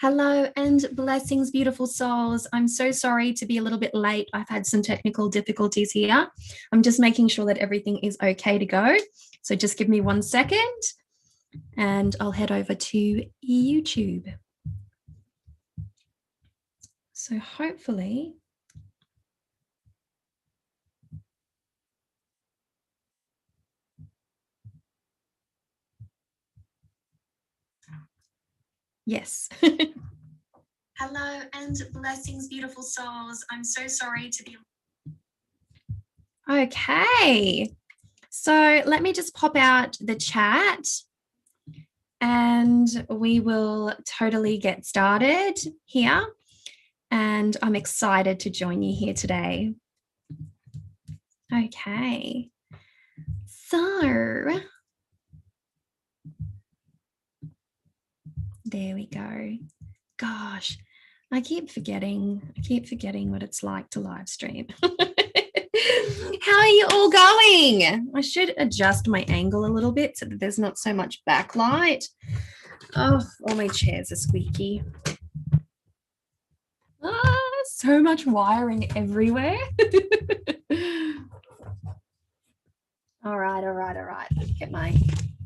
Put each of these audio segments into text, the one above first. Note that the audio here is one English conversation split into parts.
Hello and blessings, beautiful souls. I'm so sorry to be a little bit late. I've had some technical difficulties here. I'm just making sure that everything is okay to go. So just give me 1 second and I'll head over to YouTube. So hopefully, yes. Hello and blessings, beautiful souls. I'm so sorry to be. Okay. So let me just pop out the chat and we will totally get started here. And I'm excited to join you here today. Okay. So there we go. Gosh, I keep forgetting what it's like to live stream. How are you all going? I should adjust my angle a little bit so that there's not so much backlight. Oh, all my chairs are squeaky. So much wiring everywhere. All right. Let's get my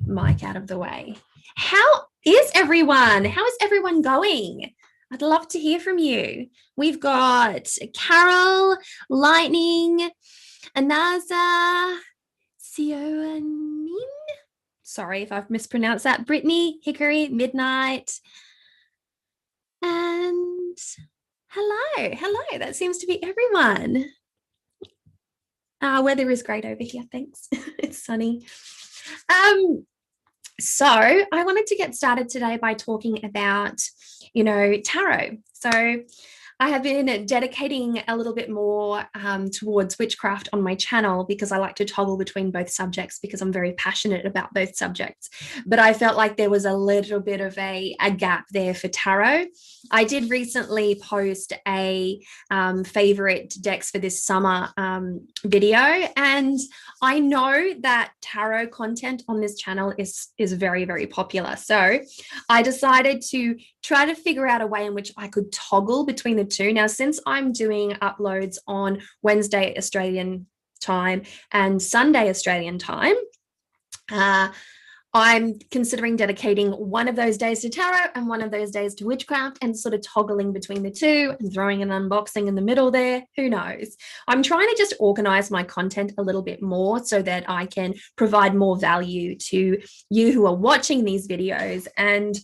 mic out of the way. How is everyone? How is everyone going? I'd love to hear from you. We've got Carol, Lightning, Anaza, Sioanin. Sorry if I've mispronounced that. Brittany, Hickory, Midnight, and hello. That seems to be everyone. Weather is great over here. Thanks. It's sunny. So I wanted to get started today by talking about, tarot. So I have been dedicating a little bit more towards witchcraft on my channel because I like to toggle between both subjects because I'm very passionate about both subjects. But I felt like there was a little bit of a gap there for tarot. I did recently post a favorite decks for this summer video, and I know that tarot content on this channel is very, very popular. So I decided to try to figure out a way in which I could toggle between the two. Now, since I'm doing uploads on Wednesday Australian time and Sunday Australian time, I'm considering dedicating one of those days to tarot and one of those days to witchcraft and sort of toggling between the two and throwing an unboxing in the middle there. Who knows? I'm trying to just organize my content a little bit more so that I can provide more value to you who are watching these videos, and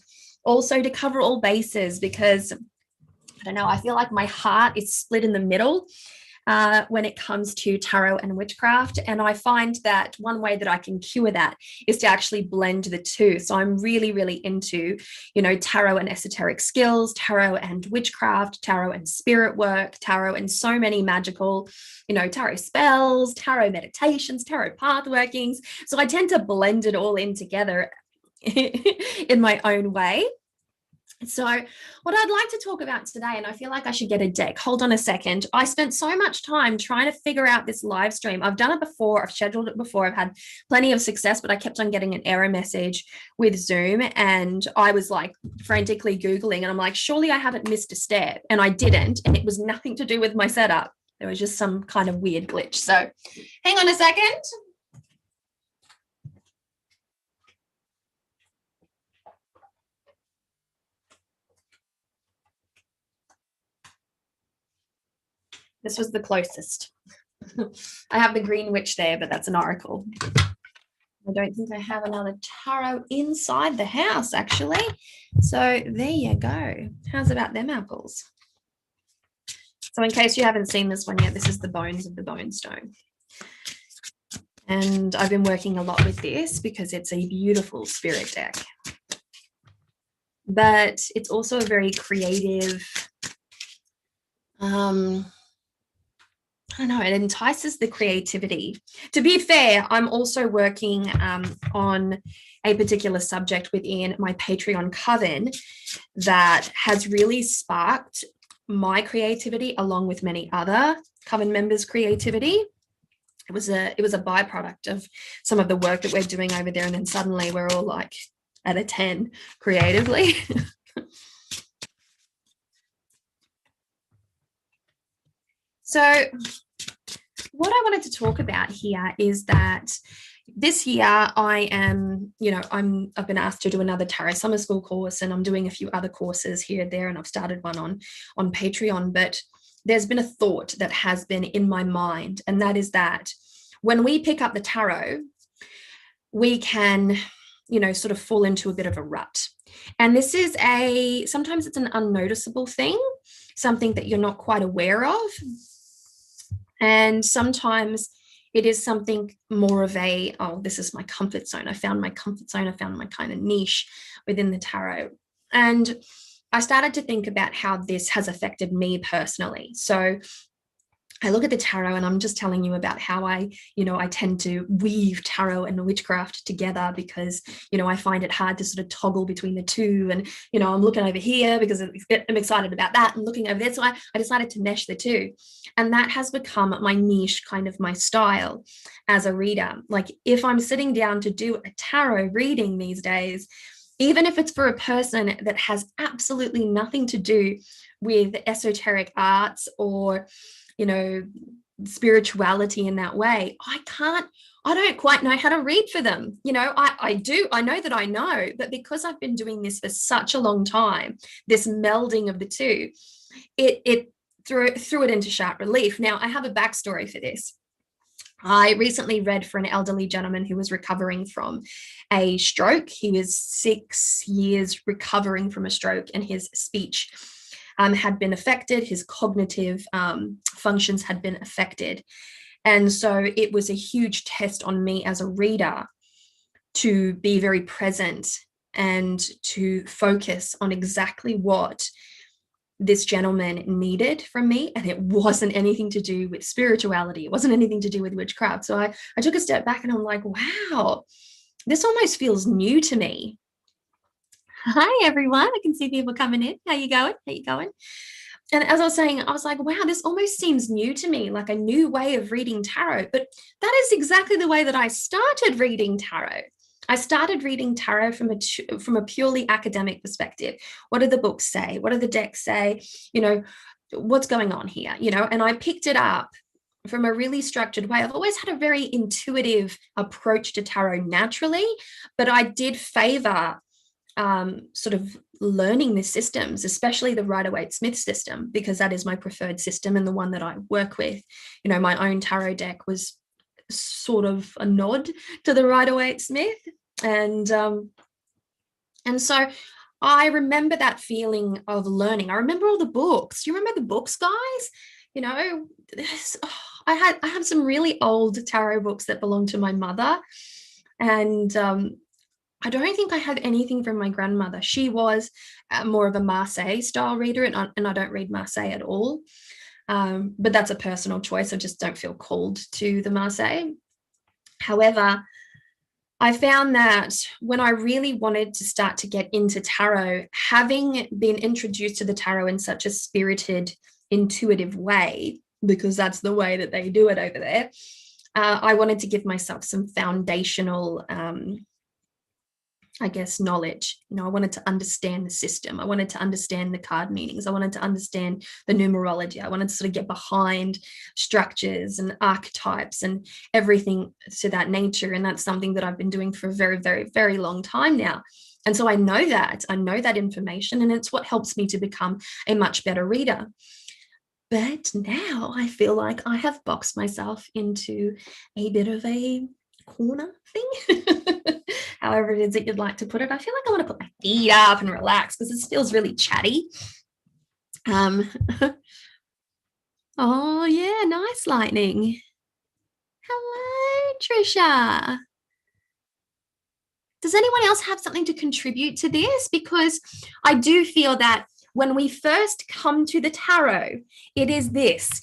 also to cover all bases, because I don't know, I feel like my heart is split in the middle when it comes to tarot and witchcraft. And I find that one way that I can cure that is to actually blend the two. So I'm really, really into, tarot and esoteric skills, tarot and witchcraft, tarot and spirit work, tarot and so many magical, tarot spells, tarot meditations, tarot path workings. So I tend to blend it all in together in my own way. So what I'd like to talk about today, and I feel like I should get a deck. Hold on a second. I spent so much time trying to figure out this live stream. I've done it before. I've scheduled it before. I've had plenty of success, but I kept on getting an error message with Zoom, and I was like frantically Googling, and I'm like, surely I haven't missed a step. And I didn't. And it was nothing to do with my setup. There was just some kind of weird glitch. So hang on a second. This was the closest. I have the green witch there, but that's an oracle. I don't think I have another tarot inside the house, actually. So there you go. How's about them apples? So in case you haven't seen this one yet, this is the bones of the bone stone. And I've been working a lot with this because it's a beautiful spirit deck. But it's also a very creative, I don't know, it entices the creativity. To be fair, I'm also working on a particular subject within my Patreon Coven that has really sparked my creativity along with many other Coven members' creativity. It was a byproduct of some of the work that we're doing over there, and then suddenly we're all like at a 10 creatively. So what I wanted to talk about here is that this year I am, I've been asked to do another tarot summer school course, and I'm doing a few other courses here and there, and I've started one on Patreon. But there's been a thought that has been in my mind, and that is that when we pick up the tarot, we can, sort of fall into a bit of a rut. And this is sometimes it's an unnoticeable thing, something that you're not quite aware of. And sometimes it is something more of this is my comfort zone. I found my comfort zone. I found my kind of niche within the tarot. And I started to think about how this has affected me personally. So I look at the tarot, and I'm just telling you about how I tend to weave tarot and witchcraft together, because, I find it hard to sort of toggle between the two. And, I'm looking over here because I'm excited about that, and looking over there. So I decided to mesh the two. And that has become my niche, kind of my style as a reader. Like if I'm sitting down to do a tarot reading these days, even if it's for a person that has absolutely nothing to do with esoteric arts or spirituality in that way, I don't quite know how to read for them. I know that I know, but because I've been doing this for such a long time, this melding of the two, it threw it into sharp relief. Now, I have a backstory for this. I recently read for an elderly gentleman who was recovering from a stroke. He was 6 years recovering from a stroke, and his speech had been affected. His cognitive functions had been affected. And so it was a huge test on me as a reader to be very present and to focus on exactly what this gentleman needed from me. And it wasn't anything to do with spirituality. It wasn't anything to do with witchcraft. So I took a step back, and I'm like, wow, this almost feels new to me. Hi, everyone. I can see people coming in. How you going? And as I was saying, I was like, wow, this almost seems new to me, like a new way of reading tarot. But that is exactly the way that I started reading tarot. I started reading tarot from a purely academic perspective. What do the books say? What do the decks say? What's going on here? And I picked it up from a really structured way. I've always had a very intuitive approach to tarot naturally, but I did favor sort of learning the systems, especially the Rider-Waite-Smith system, because that is my preferred system and the one that I work with. My own tarot deck was sort of a nod to the Rider-Waite-Smith. And so I remember that feeling of learning. I remember all the books. Do you remember the books, guys? I have some really old tarot books that belong to my mother. And I don't think I have anything from my grandmother. She was more of a Marseille style reader, and I don't read Marseille at all. But that's a personal choice. I just don't feel called to the Marseille. However, I found that when I really wanted to start to get into tarot, having been introduced to the tarot in such a spirited, intuitive way, because that's the way that they do it over there, I wanted to give myself some foundational knowledge. I wanted to understand the system. I wanted to understand the card meanings. I wanted to understand the numerology. I wanted to sort of get behind structures and archetypes and everything to that nature. And that's something that I've been doing for a very, very, very long time now. And so I know that information, and it's what helps me to become a much better reader. But now I feel like I have boxed myself into a bit of a corner thing. However it is that you'd like to put it. I feel like I want to put my feet up and relax because this feels really chatty. Oh yeah, nice, Lightning. Hello, Trisha. Does anyone else have something to contribute to this? Because I do feel that when we first come to the tarot, it is this.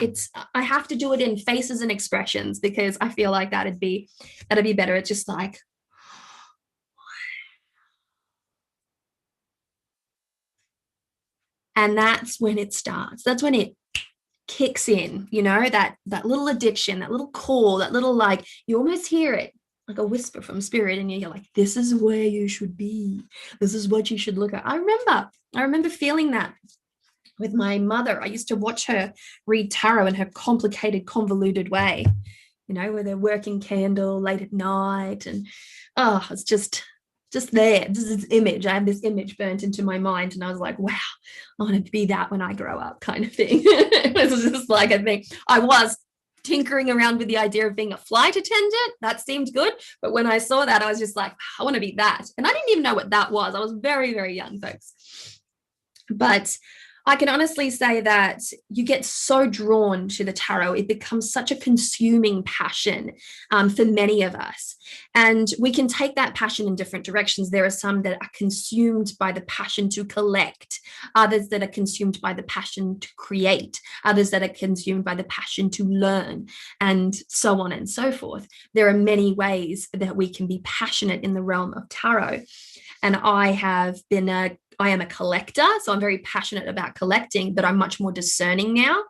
I have to do it in faces and expressions because I feel like that'd be better. It's just like, and that's when it starts. That's when it kicks in, that little addiction, that little call, that little, like, you almost hear it like a whisper from spirit, and you're like, this is where you should be. This is what you should look at. I remember feeling that with my mother. I used to watch her read tarot in her complicated, convoluted way, with a working candle late at night. And it's just there. This is this image. I have this image burnt into my mind. And I was like, wow, I want to be that when I grow up, kind of thing. It was just like, I think I was tinkering around with the idea of being a flight attendant. That seemed good. But when I saw that, I was just like, I want to be that. And I didn't even know what that was. I was very, very young, folks. But I can honestly say that you get so drawn to the tarot. It becomes such a consuming passion for many of us. And we can take that passion in different directions. There are some that are consumed by the passion to collect, others that are consumed by the passion to create, others that are consumed by the passion to learn, and so on and so forth. There are many ways that we can be passionate in the realm of tarot. And I am a collector, so I'm very passionate about collecting, but I'm much more discerning now.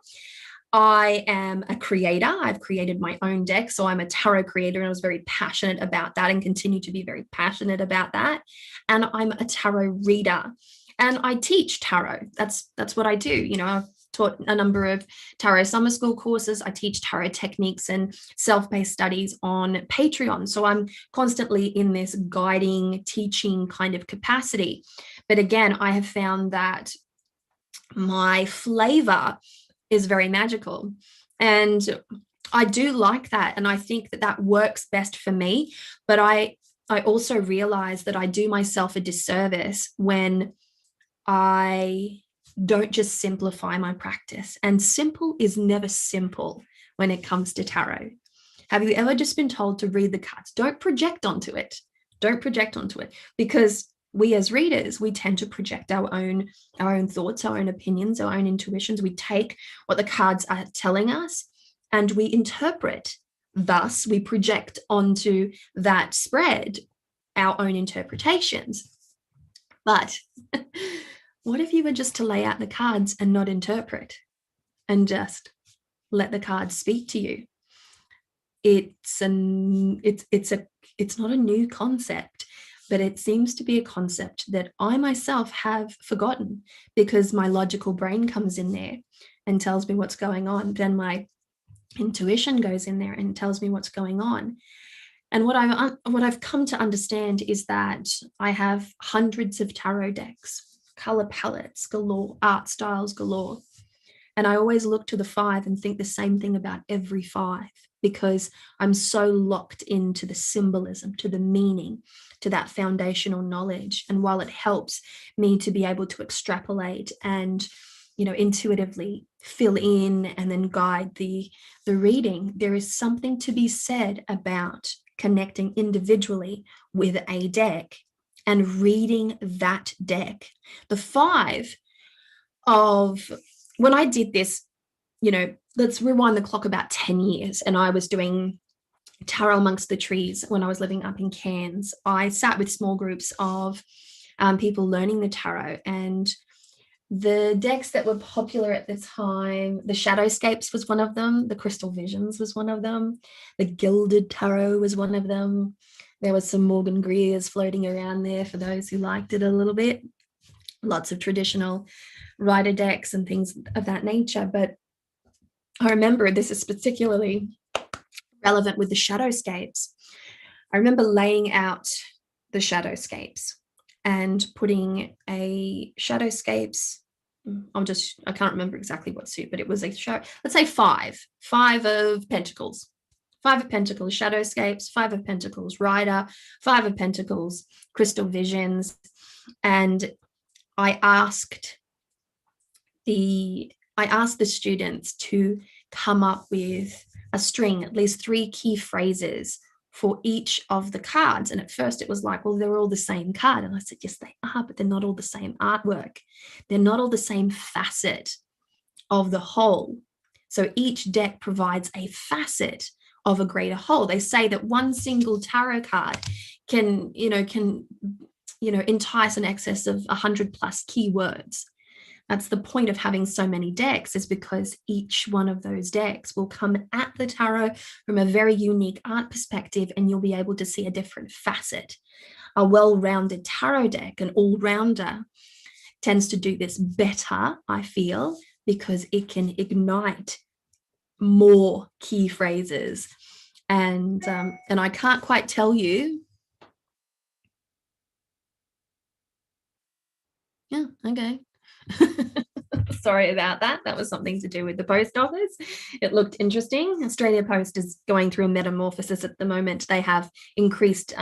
I am a creator. I've created my own deck, so I'm a tarot creator, and I was very passionate about that and continue to be very passionate about that. And I'm a tarot reader, and I teach tarot. That's what I do. I've taught a number of tarot summer school courses. I teach tarot techniques and self-paced studies on Patreon. So I'm constantly in this guiding, teaching kind of capacity. But again, I have found that my flavor is very magical. And I do like that. And I think that works best for me. But I also realize that I do myself a disservice when I don't just simplify my practice. And simple is never simple when it comes to tarot. Have you ever just been told to read the cards? Don't project onto it. Don't project onto it, because we as readers, we tend to project our own thoughts, our own opinions, our own intuitions. We take what the cards are telling us and we interpret. Thus, we project onto that spread our own interpretations. But what if you were just to lay out the cards and not interpret, and just let the cards speak to you? It's not a new concept, but it seems to be a concept that I myself have forgotten, because my logical brain comes in there and tells me what's going on. Then my intuition goes in there and tells me what's going on. And what I've come to understand is that I have hundreds of tarot decks, color palettes galore, art styles galore. And I always look to the 5 and think the same thing about every 5, because I'm so locked into the symbolism, to the meaning, to that foundational knowledge. And while it helps me to be able to extrapolate and, intuitively fill in and then guide the reading, there is something to be said about connecting individually with a deck and reading that deck. The 5 of, when I did this, let's rewind the clock about 10 years, and I was doing tarot amongst the trees when I was living up in Cairns. I sat with small groups of people learning the tarot, and the decks that were popular at the time, the Shadowscapes was one of them, the Crystal Visions was one of them, the Gilded Tarot was one of them. There was some Morgan Greers floating around there for those who liked it a little bit. Lots of traditional rider decks and things of that nature. But I remember this is particularly relevant with the Shadowscapes. I remember laying out the Shadowscapes and putting a Shadowscapes, I can't remember exactly what suit, but it was a show, let's say 5 of Pentacles. 5 of Pentacles, Shadowscapes, 5 of Pentacles, Rider, 5 of Pentacles, Crystal Visions. And I asked the students to come up with a string, at least 3 key phrases for each of the cards. And at first it was like, well, they're all the same card. And I said, yes, they are, but they're not all the same artwork. They're not all the same facet of the whole. So each deck provides a facet of a greater whole. They say that one single tarot card can entice an excess of 100 plus keywords. That's the point of having so many decks, is because each one of those decks will come at the tarot from a very unique art perspective, and you'll be able to see a different facet. A well-rounded tarot deck, an all-rounder, tends to do this better, I feel, because it can ignite more key phrases. And I can't quite tell you. Yeah, okay. Sorry about that. That was something to do with the post office. It looked interesting. Australia Post is going through a metamorphosis at the moment. They have increased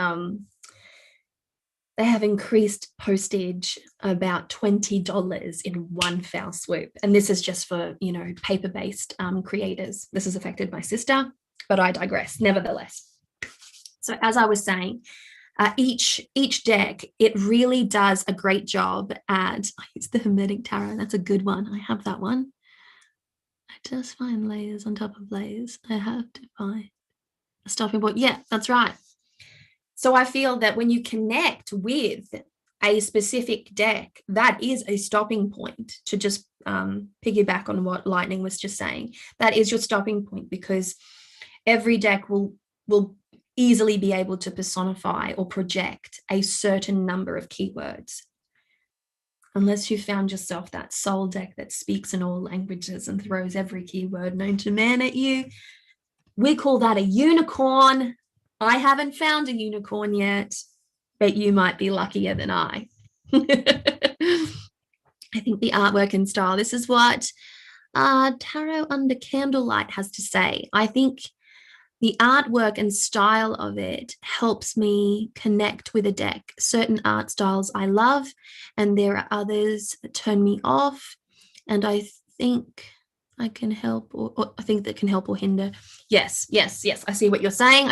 postage about $20 in one foul swoop. And this is just for, paper-based creators. This has affected my sister, but I digress, nevertheless. So as I was saying, each deck, it really does a great job at, I use the Hermetic Tarot. That's a good one. I have that one. I just find layers on top of layers. I have to find a stopping point. Yeah, that's right. So I feel that when you connect with a specific deck, that is a stopping point, to just piggyback on what Lightning was just saying. That is your stopping point, because every deck will easily be able to personify or project a certain number of keywords. Unless you found yourself that soul deck that speaks in all languages and throws every keyword known to man at you. We call that a unicorn. I haven't found a unicorn yet, but you might be luckier than I. I think the artwork and style, this is what Tarot Under Candlelight has to say. I think the artwork and style of it helps me connect with a deck. Certain art styles I love, and there are others that turn me off. And I think I can help, or I think that can help or hinder. Yes. I see what you're saying.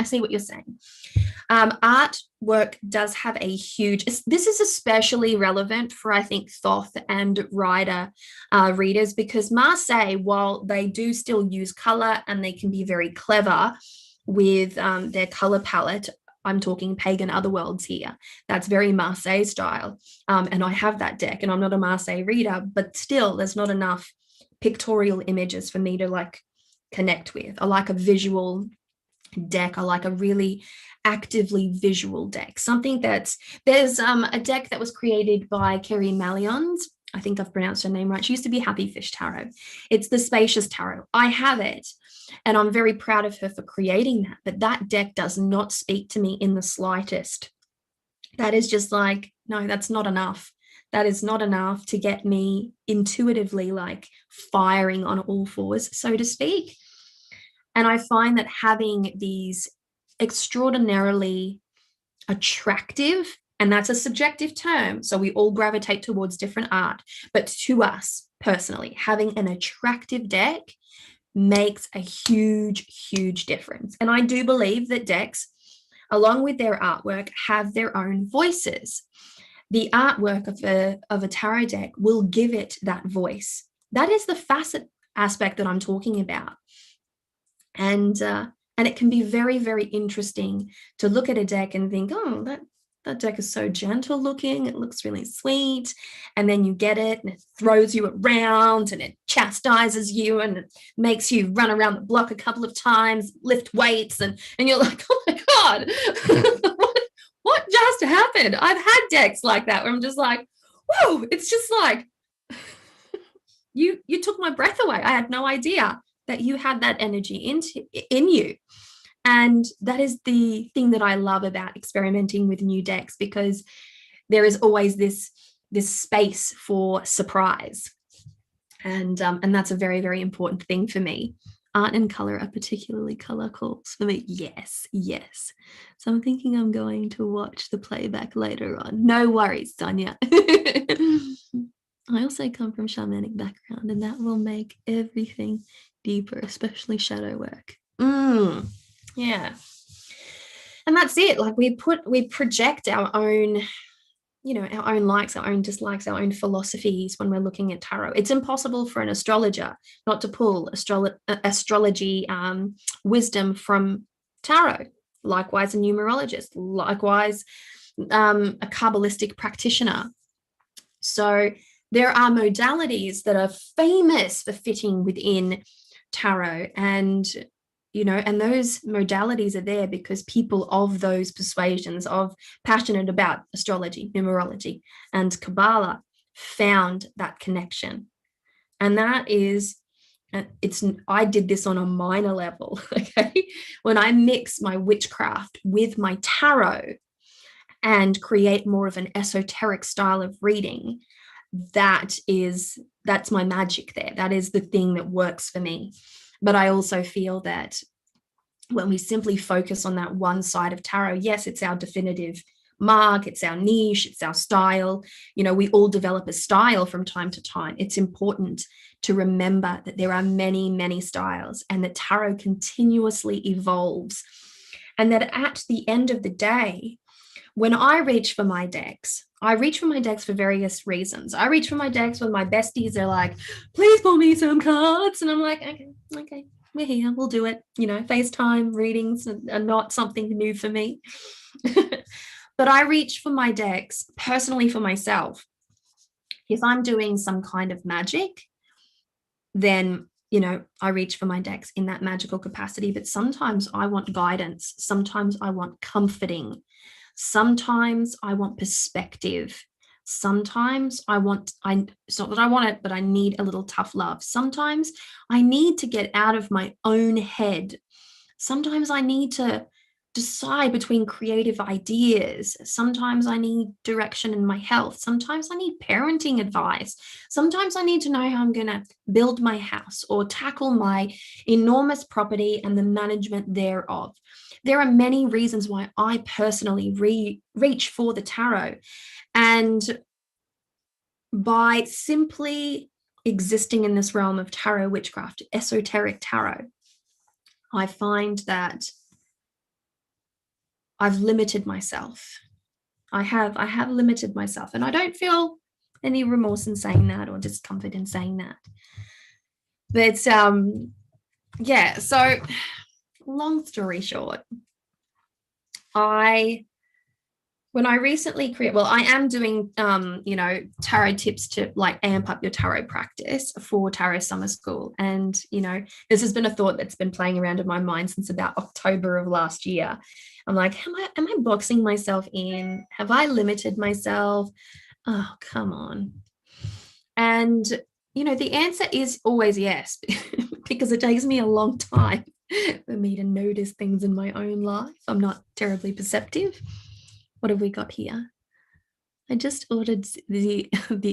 Artwork does have a huge, this is especially relevant for, I think, Thoth and Rider readers, because Marseille, while they do still use color and they can be very clever with their color palette, I'm talking pagan otherworlds here. That's very Marseille style. And I have that deck, and I'm not a Marseille reader, but still there's not enough pictorial images for me to connect with. I like a visual deck. I like a really actively visual deck. There's a deck that was created by Kerry Mallions. I think I've pronounced her name right. She used to be Happy Fish Tarot. It's the Spacious Tarot. I have it, and I'm very proud of her for creating that. But that deck does not speak to me in the slightest. That is just no, that's not enough. That is not enough to get me intuitively firing on all fours, so to speak. And I find that having these extraordinarily attractive, and that's a subjective term, so we all gravitate towards different art, but to us personally, having an attractive deck makes a huge difference. And I do believe that decks, along with their artwork, have their own voices. The artwork of a tarot deck will give it that voice. That is the facet aspect that I'm talking about. And it can be very, very interesting to look at a deck and think, oh, that deck is so gentle looking. It looks really sweet. And then you get it and it throws you around and it chastises you and it makes you run around the block a couple of times, lift weights, and you're like, oh my God, what just happened? I've had decks like that where I'm just like, whoa, it's just like, you took my breath away. I had no idea that you had that energy in you. And that is the thing that I love about experimenting with new decks, because there is always this space for surprise. And that's a very, very important thing for me. Art and color are particularly color calls for me. Yes. So I'm thinking I'm going to watch the playback later on. No worries, Sonia. I also come from shamanic background, and that will make everything deeper, especially shadow work. Yeah. And that's it. We project our own, our own likes, our own dislikes, our own philosophies when we're looking at tarot. It's impossible for an astrologer not to pull astrology wisdom from tarot. Likewise, a numerologist. Likewise, a Kabbalistic practitioner. So there are modalities that are famous for fitting within tarot, and those modalities are there because people of those persuasions, of passionate about astrology, numerology, and Kabbalah, found that connection. And that is, I did this on a minor level, okay? When I mix my witchcraft with my tarot and create more of an esoteric style of reading, that's my magic there. That is the thing that works for me. But I also feel that when we simply focus on that one side of tarot, yes, it's our definitive mark, it's our niche, it's our style. We all develop a style from time to time. It's important to remember that there are many, many styles, and that tarot continuously evolves. And that at the end of the day, when I reach for my decks, I reach for my decks for various reasons. I reach for my decks when my besties are like, please pull me some cards. And I'm like, okay, we're here, we'll do it. FaceTime readings are not something new for me. But I reach for my decks personally for myself. If I'm doing some kind of magic, then, I reach for my decks in that magical capacity. But sometimes I want guidance. Sometimes I want comforting. Sometimes I want perspective. Sometimes it's not that I want it, but I need a little tough love. Sometimes I need to get out of my own head. Sometimes I need to decide between creative ideas. Sometimes I need direction in my health. Sometimes I need parenting advice. Sometimes I need to know how I'm going to build my house or tackle my enormous property and the management thereof. There are many reasons why I personally reach for the tarot. And by simply existing in this realm of tarot witchcraft, esoteric tarot, I find that I've limited myself. I have limited myself, and I don't feel any remorse in saying that or discomfort in saying that. But yeah, so long story short, when I recently I am doing tarot tips to like amp up your tarot practice for Tarot Summer School. And this has been a thought that's been playing around in my mind since about October of last year. I'm like, am I boxing myself in? Have I limited myself? Oh, come on. And the answer is always yes, because it takes me a long time for me to notice things in my own life. I'm not terribly perceptive. What have we got here? I just ordered the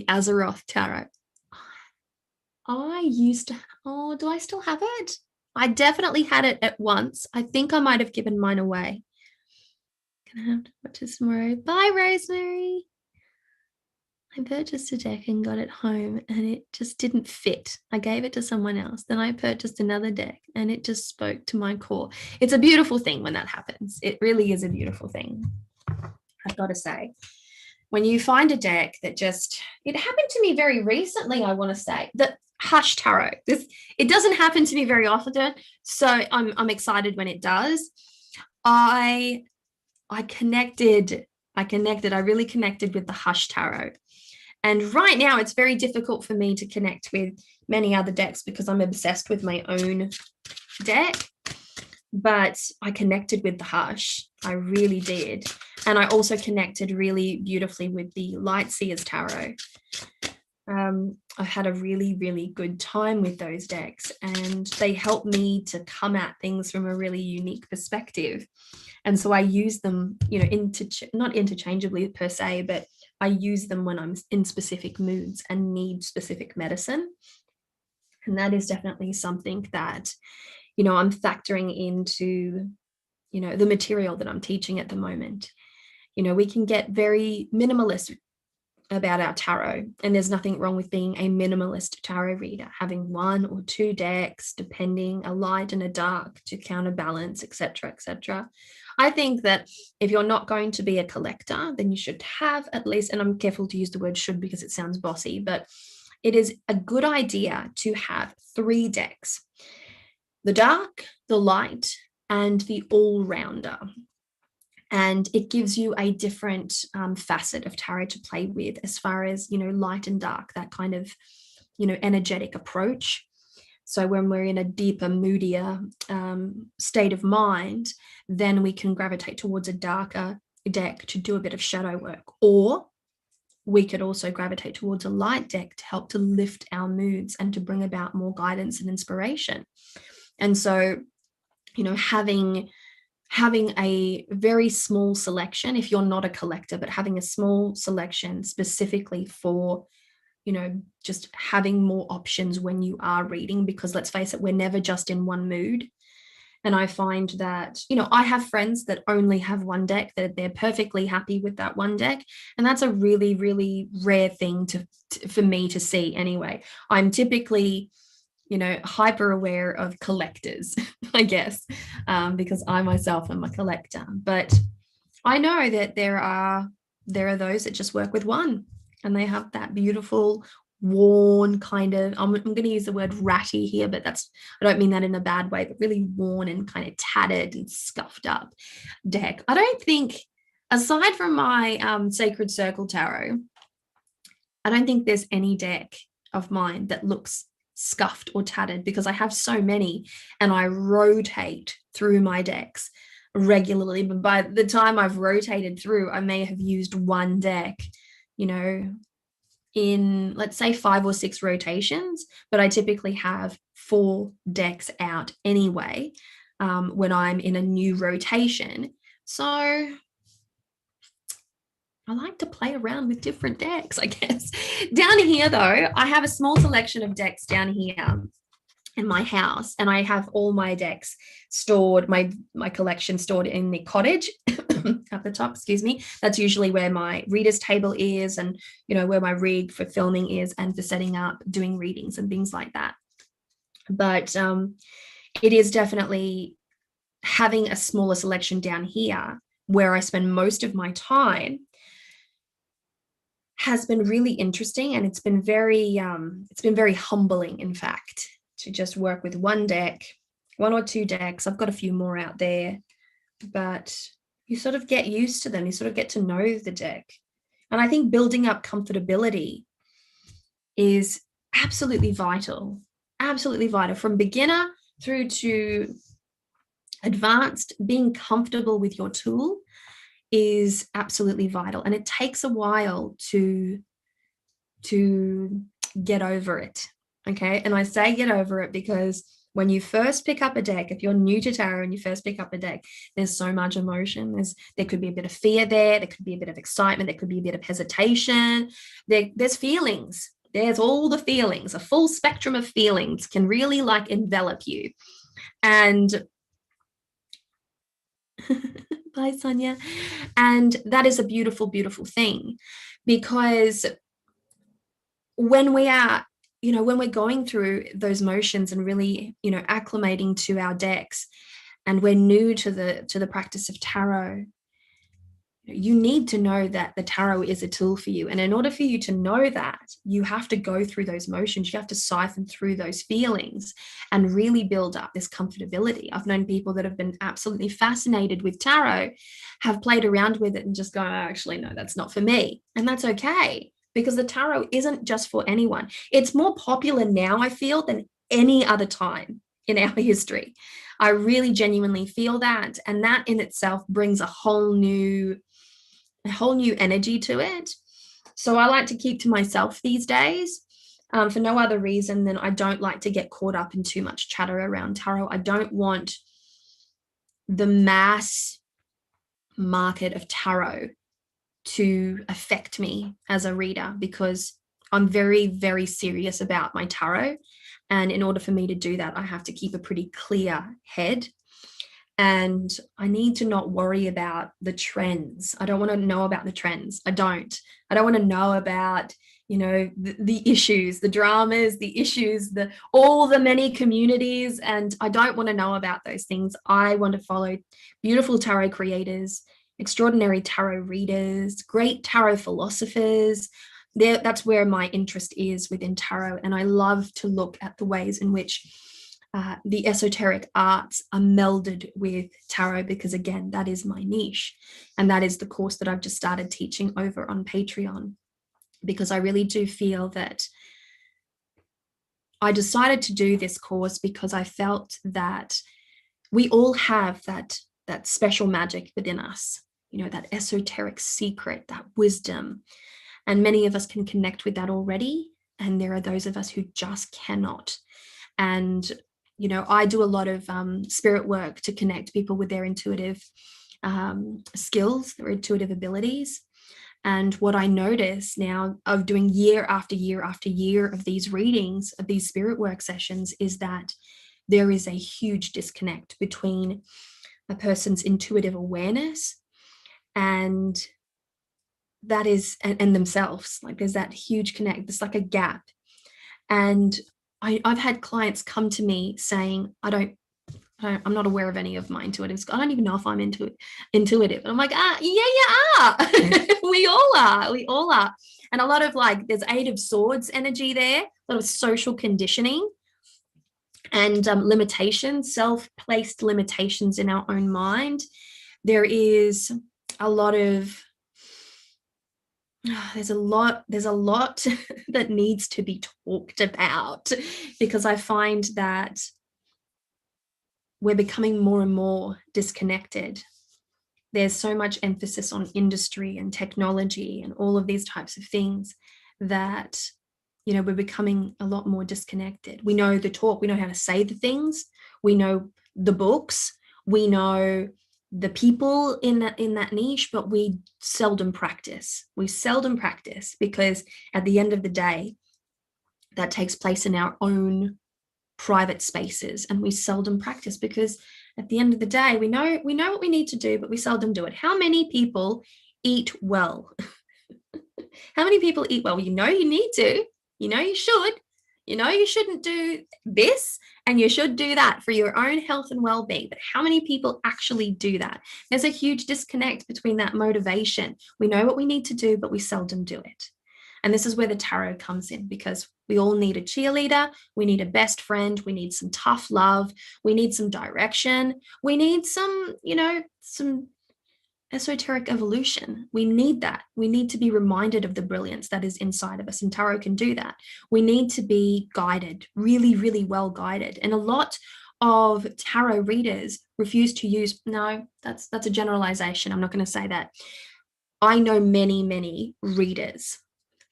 Azeroth tarot. I used to, do I still have it? I definitely had it at once. I think I might have given mine away. Gonna have to watch this tomorrow. Bye, Rosemary. I purchased a deck and got it home and it just didn't fit. I gave it to someone else. Then I purchased another deck and it just spoke to my core. It's a beautiful thing when that happens. It really is a beautiful thing, I've got to say. When you find a deck that it happened to me very recently, I want to say, the Hush Tarot. It doesn't happen to me very often, so I'm excited when it does. I really connected with the Hush Tarot. And right now it's very difficult for me to connect with many other decks because I'm obsessed with my own deck. But I connected with the Hush. I really did. And I also connected really beautifully with the Lightseers Tarot. I had a really, really good time with those decks, and they helped me to come at things from a really unique perspective. And so I use them, not interchangeably per se, but I use them when I'm in specific moods and need specific medicine. And that is definitely something that, I'm factoring into, the material that I'm teaching at the moment. We can get very minimalist about our tarot, and there's nothing wrong with being a minimalist tarot reader, having one or two decks, depending, a light and a dark to counterbalance, etc., etc. I think that if you're not going to be a collector, then you should have at least, and I'm careful to use the word should because it sounds bossy, but it is a good idea to have 3 decks: the dark, the light, and the all-rounder. And it gives you a different facet of tarot to play with as far as, light and dark, that kind of, energetic approach. So when we're in a deeper, moodier state of mind, then we can gravitate towards a darker deck to do a bit of shadow work. Or we could also gravitate towards a light deck to help to lift our moods and to bring about more guidance and inspiration. And so, you know, having a very small selection, if you're not a collector, but having a small selection specifically for, you know, just having more options when you are reading, because let's face it, we're never just in one mood. And I find that, you know, I have friends that only have one deck, that they're perfectly happy with that one deck. And that's a really, really rare thing for me to see anyway. I'm typically, you know, hyper aware of collectors, I guess, because I myself am a collector. But I know that there are those that just work with one, and they have that beautiful worn kind of, I'm going to use the word ratty here, but I don't mean that in a bad way, but really worn and kind of tattered and scuffed up deck. I don't think, aside from my Sacred Circle Tarot, I don't think there's any deck of mine that looks scuffed or tattered, because I have so many and I rotate through my decks regularly. But by the time I've rotated through, I may have used one deck, you know, in, let's say, 5 or 6 rotations, but I typically have 4 decks out anyway when I'm in a new rotation. So I like to play around with different decks, I guess. Down here, though, I have a small selection of decks down here in my house, and I have all my decks stored, my collection stored in the cottage at the top, excuse me. That's usually where my reader's table is, and, you know, where my rig for filming is, and for setting up, doing readings and things like that. But it is definitely having a smaller selection down here where I spend most of my time has been really interesting, and it's been very humbling, in fact, to just work with one deck, 1 or 2 decks. I've got a few more out there, but you sort of get used to them. You sort of get to know the deck. And I think building up comfortability is absolutely vital from beginner through to advanced. Being comfortable with your tool is absolutely vital. And it takes a while to get over it. Okay. And I say get over it because when you first pick up a deck, if you're new to tarot and you first pick up a deck, there's so much emotion. There could be a bit of fear there could be a bit of excitement, there could be a bit of hesitation, there's feelings. There's all the feelings. A full spectrum of feelings can really like envelop you. And bye, Sonia. And that is a beautiful, beautiful thing, because when we are, you know, when we're going through those motions and really, you know, acclimating to our decks, and we're new to the practice of tarot, you need to know that the tarot is a tool for you. And in order for you to know that, you have to go through those motions. You have to siphon through those feelings and really build up this comfortability. I've known people that have been absolutely fascinated with tarot, have played around with it and just gone, oh, actually, no, that's not for me. And that's okay, because the tarot isn't just for anyone. It's more popular now, I feel, than any other time in our history. I really genuinely feel that. And that in itself brings a whole new energy to it. So I like to keep to myself these days, for no other reason than I don't like to get caught up in too much chatter around tarot. I don't want the mass market of tarot to affect me as a reader, because I'm very, very serious about my tarot. And in order for me to do that, I have to keep a pretty clear head. And I need to not worry about the trends. I don't want to know about the trends. I don't want to know about, you know, the issues, the dramas, the issues, all the many communities. And I don't want to know about those things. I want to follow beautiful tarot creators, extraordinary tarot readers, great tarot philosophers. That's where my interest is within tarot. And I love to look at the ways in which the esoteric arts are melded with tarot, because again, that is my niche. And that is the course that I've just started teaching over on Patreon, because I really do feel that I decided to do this course because I felt that we all have that special magic within us, you know, that esoteric secret, that wisdom. And many of us can connect with that already. And there are those of us who just cannot. And, you know, I do a lot of spirit work to connect people with their intuitive skills, their intuitive abilities. And what I notice now of doing year after year after year of these readings, of these spirit work sessions, is that there is a huge disconnect between a person's intuitive awareness and that is, and themselves. Like there's that huge connect, there's like a gap. And I've had clients come to me saying, I'm not aware of any of my intuitives. I don't even know if I'm intuitive. And I'm like, yeah, you are. We all are. And a lot of like, there's Eight of Swords energy there, a lot of social conditioning and limitations, self-placed limitations in our own mind. There is a lot of, there's a lot that needs to be talked about, because I find that we're becoming more and more disconnected. There's so much emphasis on industry and technology and all of these types of things that, you know, we're becoming a lot more disconnected. We know the talk, we know how to say the things, we know the books, we know the people in that niche, but we seldom practice. We seldom practice because at the end of the day, that takes place in our own private spaces, and we seldom practice because at the end of the day, we know what we need to do, but we seldom do it. How many people eat well? How many people eat well? You know you need to, you know you should, you know you shouldn't do this and you should do that for your own health and well-being. But how many people actually do that? There's a huge disconnect between that motivation. We know what we need to do, but we seldom do it. And this is where the tarot comes in, because we all need a cheerleader, we need a best friend, we need some tough love, we need some direction, we need some, you know, some esoteric evolution. We need that. We need to be reminded of the brilliance that is inside of us, and tarot can do that. We need to be guided, really, really well guided. And a lot of tarot readers refuse to use, no, that's a generalization. I'm not going to say that. I know many readers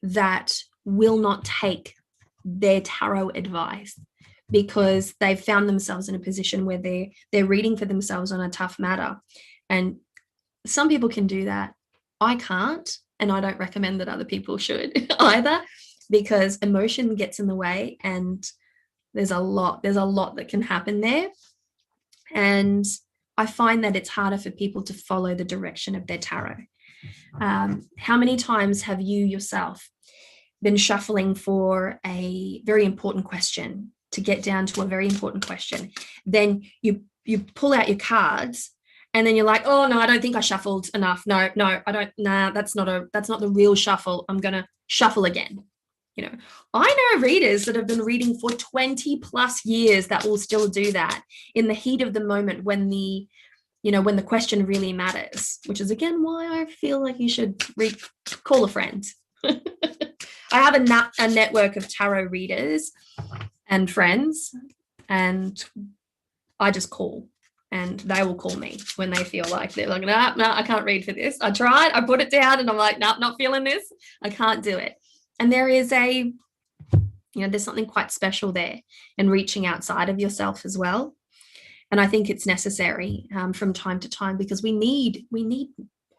that will not take their tarot advice because they've found themselves in a position where they're reading for themselves on a tough matter. And some people can do that. I can't, and I don't recommend that other people should either, because emotion gets in the way, and there's a lot that can happen there. And I find that it's harder for people to follow the direction of their tarot. How many times have you yourself been shuffling for a very important question, to get down to a very important question? Then you pull out your cards, and then you're like, oh no, I don't think I shuffled enough. No, I don't. Nah, that's not the real shuffle. I'm gonna shuffle again. You know, I know readers that have been reading for 20 plus years that will still do that in the heat of the moment, when the question really matters, which is again why I feel like you should call a friend. I have a network of tarot readers and friends, and I just call, and they will call me when they feel like they're like, no, I can't read for this. I tried, I put it down, and I'm like, no, not feeling this. I can't do it. And there is there's something quite special there in reaching outside of yourself as well. And I think it's necessary from time to time, because we need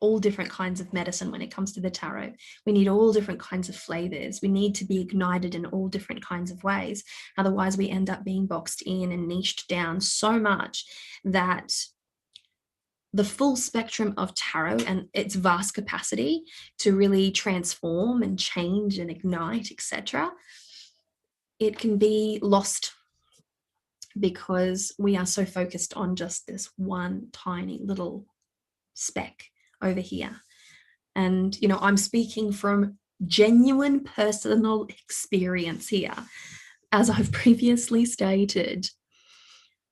all different kinds of medicine when it comes to the tarot. We need all different kinds of flavors. We need to be ignited in all different kinds of ways. Otherwise, we end up being boxed in and niched down so much that the full spectrum of tarot and its vast capacity to really transform and change and ignite, etc., it can be lost, because we are so focused on just this one tiny little speck over here. And, I'm speaking from genuine personal experience here. As I've previously stated,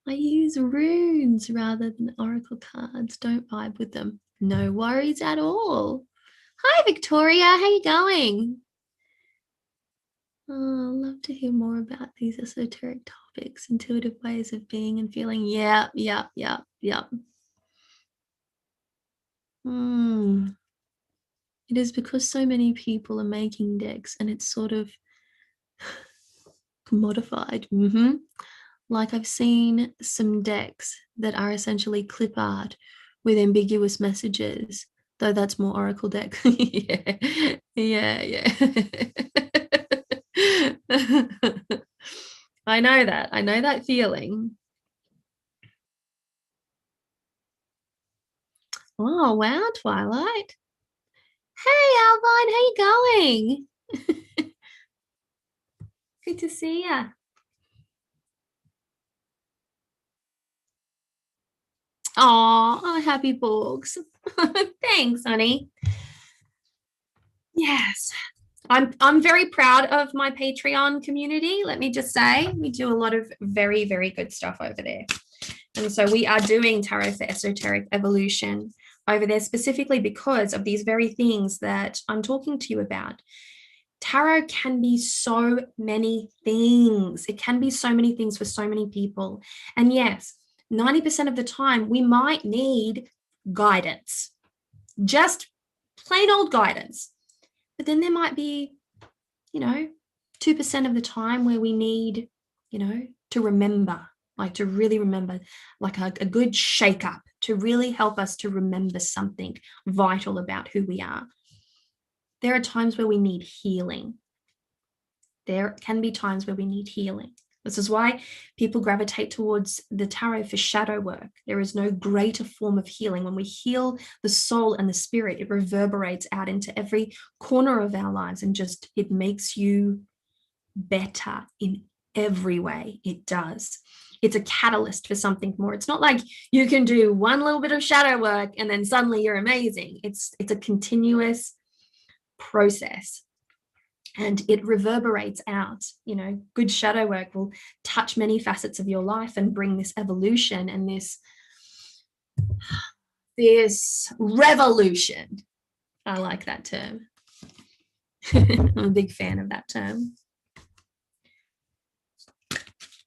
I use runes rather than oracle cards. Don't vibe with them. No worries at all. Hi, Victoria. How you going? Oh, I'd love to hear more about these esoteric topics, intuitive ways of being and feeling. Yeah. It is because so many people are making decks and it's sort of commodified. Like I've seen some decks that are essentially clip art with ambiguous messages, though that's more Oracle deck. Yeah. I know that. I know that feeling. Oh, wow, Twilight. Hey, Alvine, how you going? Good to see ya. Oh, happy books. Thanks, honey. Yes. I'm very proud of my Patreon community. Let me just say, we do a lot of very, very good stuff over there. And so we are doing Tarot for Esoteric Evolution over there specifically because of these very things that I'm talking to you about. Tarot can be so many things. It can be so many things for so many people. And yes, 90% of the time, we might need guidance, just plain old guidance. But then there might be, 2% of the time where we need, to remember, like to really remember, like a good shake up to really help us to remember something vital about who we are. There are times where we need healing. There can be times where we need healing. This is why people gravitate towards the tarot for shadow work. There is no greater form of healing. When we heal the soul and the spirit, it reverberates out into every corner of our lives and just, it makes you better in every way. It does. It's a catalyst for something more. It's not like you can do one little bit of shadow work and then suddenly you're amazing. It's a continuous process. And it reverberates out. Good shadow work will touch many facets of your life and bring this evolution and this revolution. I like that term. I'm a big fan of that term.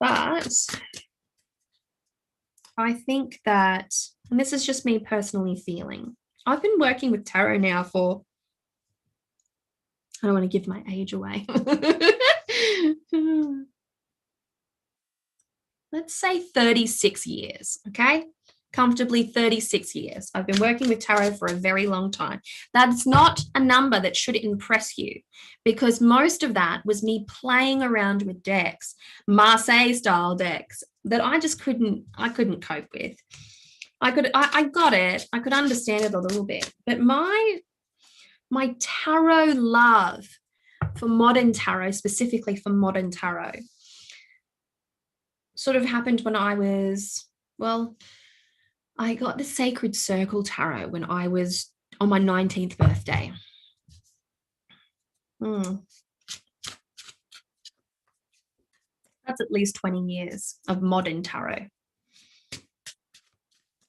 But I think that, and this is just me personally feeling, I've been working with tarot now for, I don't want to give my age away. Let's say 36 years, okay? Comfortably 36 years. I've been working with tarot for a very long time. That's not a number that should impress you because most of that was me playing around with decks, Marseille style decks that I just couldn't cope with. I got it. I could understand it a little bit, but my tarot love for modern tarot, specifically for modern tarot, sort of happened when I got the Sacred Circle Tarot when I was on my 19th birthday. That's at least 20 years of modern tarot.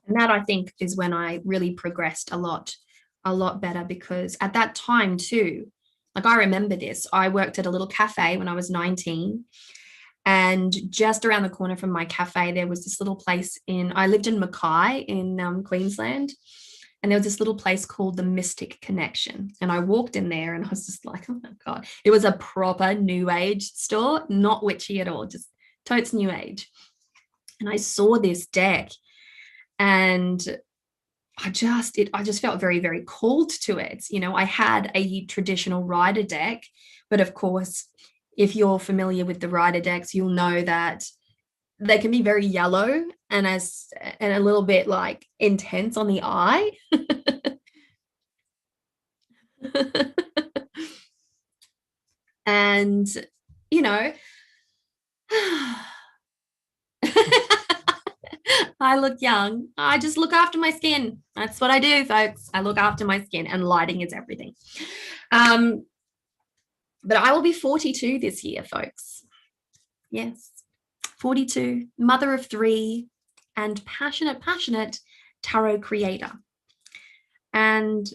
And that, I think, is when I really progressed a lot better because at that time too, like I remember this, I worked at a little cafe when I was 19. And just around the corner from my cafe, there was this little place I lived in Mackay in Queensland. And there was this little place called the Mystic Connection. And I walked in there and I was just like, oh my God, it was a proper new age store, not witchy at all, just totes new age. And I saw this deck and I just felt very, very called to it. I had a traditional rider deck, but of course, if you're familiar with the rider decks, you'll know that they can be very yellow and a little bit like intense on the eye. And, I look young. I just look after my skin. That's what I do, folks. I look after my skin and lighting is everything. But I will be 42 this year, folks. Yes, 42, mother of 3, and passionate tarot creator. And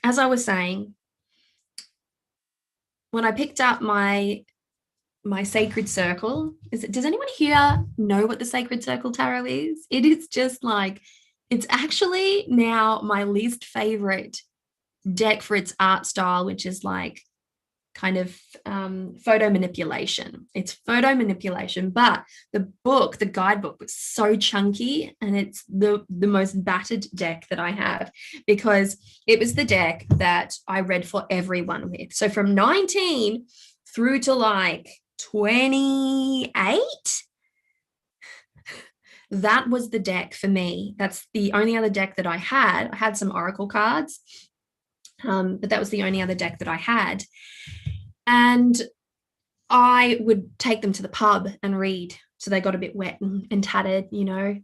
as I was saying, when I picked up my Sacred Circle, does anyone here know what the Sacred Circle Tarot is? It is just like, it's actually now my least favorite deck for its art style, which is like kind of photo manipulation. It's photo manipulation, but the book, the guidebook, was so chunky, and it's the most battered deck that I have, because it was the deck that I read for everyone with. So from 19 through to like 28, that was the deck for me. That's the only other deck that I had. I had some oracle cards, but that was the only other deck that I had. And I would take them to the pub and read. So they got a bit wet and tattered, you know.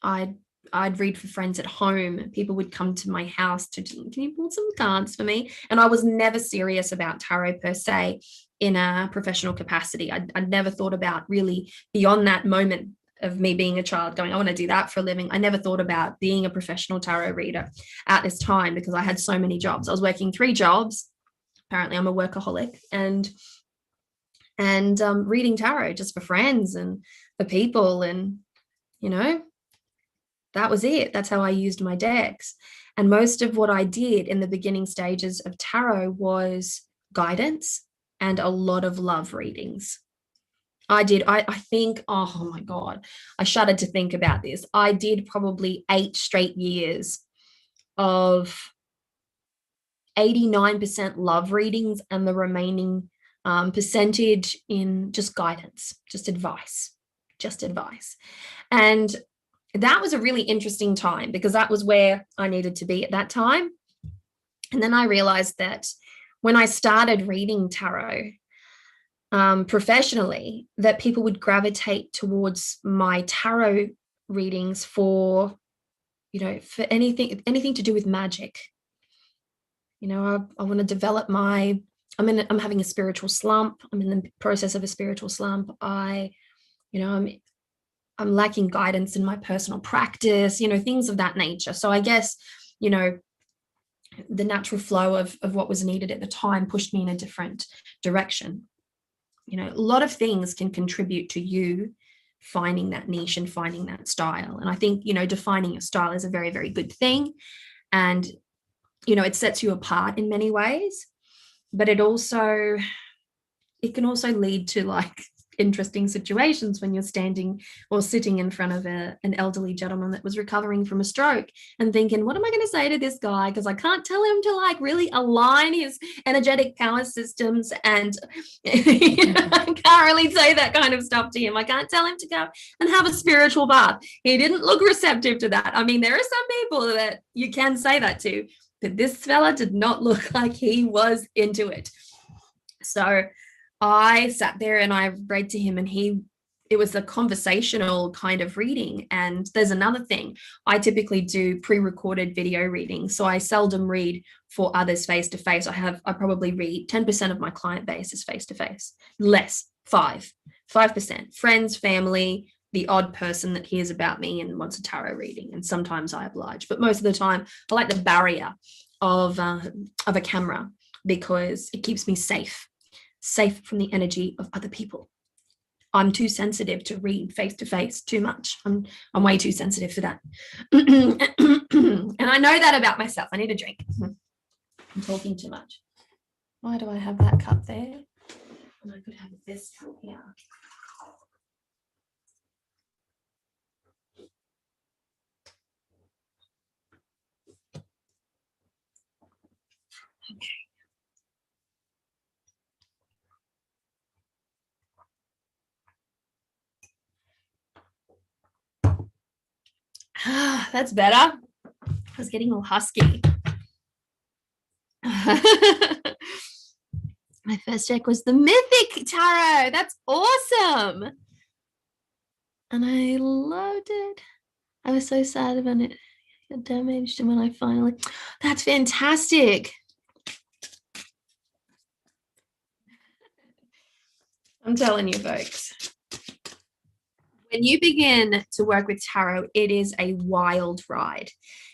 I'd read for friends at home. People would come to my house to, can you pull some cards for me? And I was never serious about tarot per se in a professional capacity. I'd never thought about really beyond that moment of me being a child going, I want to do that for a living. I never thought about being a professional tarot reader at this time, because I had so many jobs. I was working 3 jobs. Apparently I'm a workaholic, and reading tarot just for friends and for people. And, you know, that was it. That's how I used my decks. And most of what I did in the beginning stages of tarot was guidance and a lot of love readings. I think, oh my God, I shuddered to think about this. I did probably 8 straight years of 89% love readings, and the remaining percentage in just guidance, just advice. And that was a really interesting time, because that was where I needed to be at that time. And then I realized that when I started reading tarot professionally, that people would gravitate towards my tarot readings for, you know, for anything to do with magic. You know, I want to develop I'm having a spiritual slump. I'm in the process of a spiritual slump. I'm lacking guidance in my personal practice, you know, things of that nature. So I guess, you know, the natural flow of what was needed at the time pushed me in a different direction. You know, a lot of things can contribute to you finding that niche and finding that style. And I think, you know, defining your style is a very, very good thing. And, you know, it sets you apart in many ways, but it can also lead to like interesting situations when you're standing or sitting in front of an elderly gentleman that was recovering from a stroke and thinking, what am I going to say to this guy? Because I can't tell him to like really align his energetic power systems, and I can't really say that kind of stuff to him. I can't tell him to go and have a spiritual bath. He didn't look receptive to that. I mean, there are some people that you can say that to, but this fella did not look like he was into it. So I sat there and I read to him, and it was a conversational kind of reading. And there's another thing. I typically do pre-recorded video readings. So I seldom read for others face-to-face. I probably read 10% of my client base is face-to-face, less, 5%, friends, family, the odd person that hears about me and wants a tarot reading. And sometimes I oblige, but most of the time I like the barrier of a camera, because it keeps me safe from the energy of other people. I'm too sensitive to read face to face too much. I'm way too sensitive for that. And I know that about myself. I need a drink. I'm talking too much. Why do I have that cup there? And I could have this cup here. Okay. That's better. I was getting all husky. My first deck was the Mythic Tarot. That's awesome. And I loved it. I was so sad when it got damaged, and when I finally... That's fantastic. I'm telling you, folks. When you begin to work with tarot, it is a wild ride.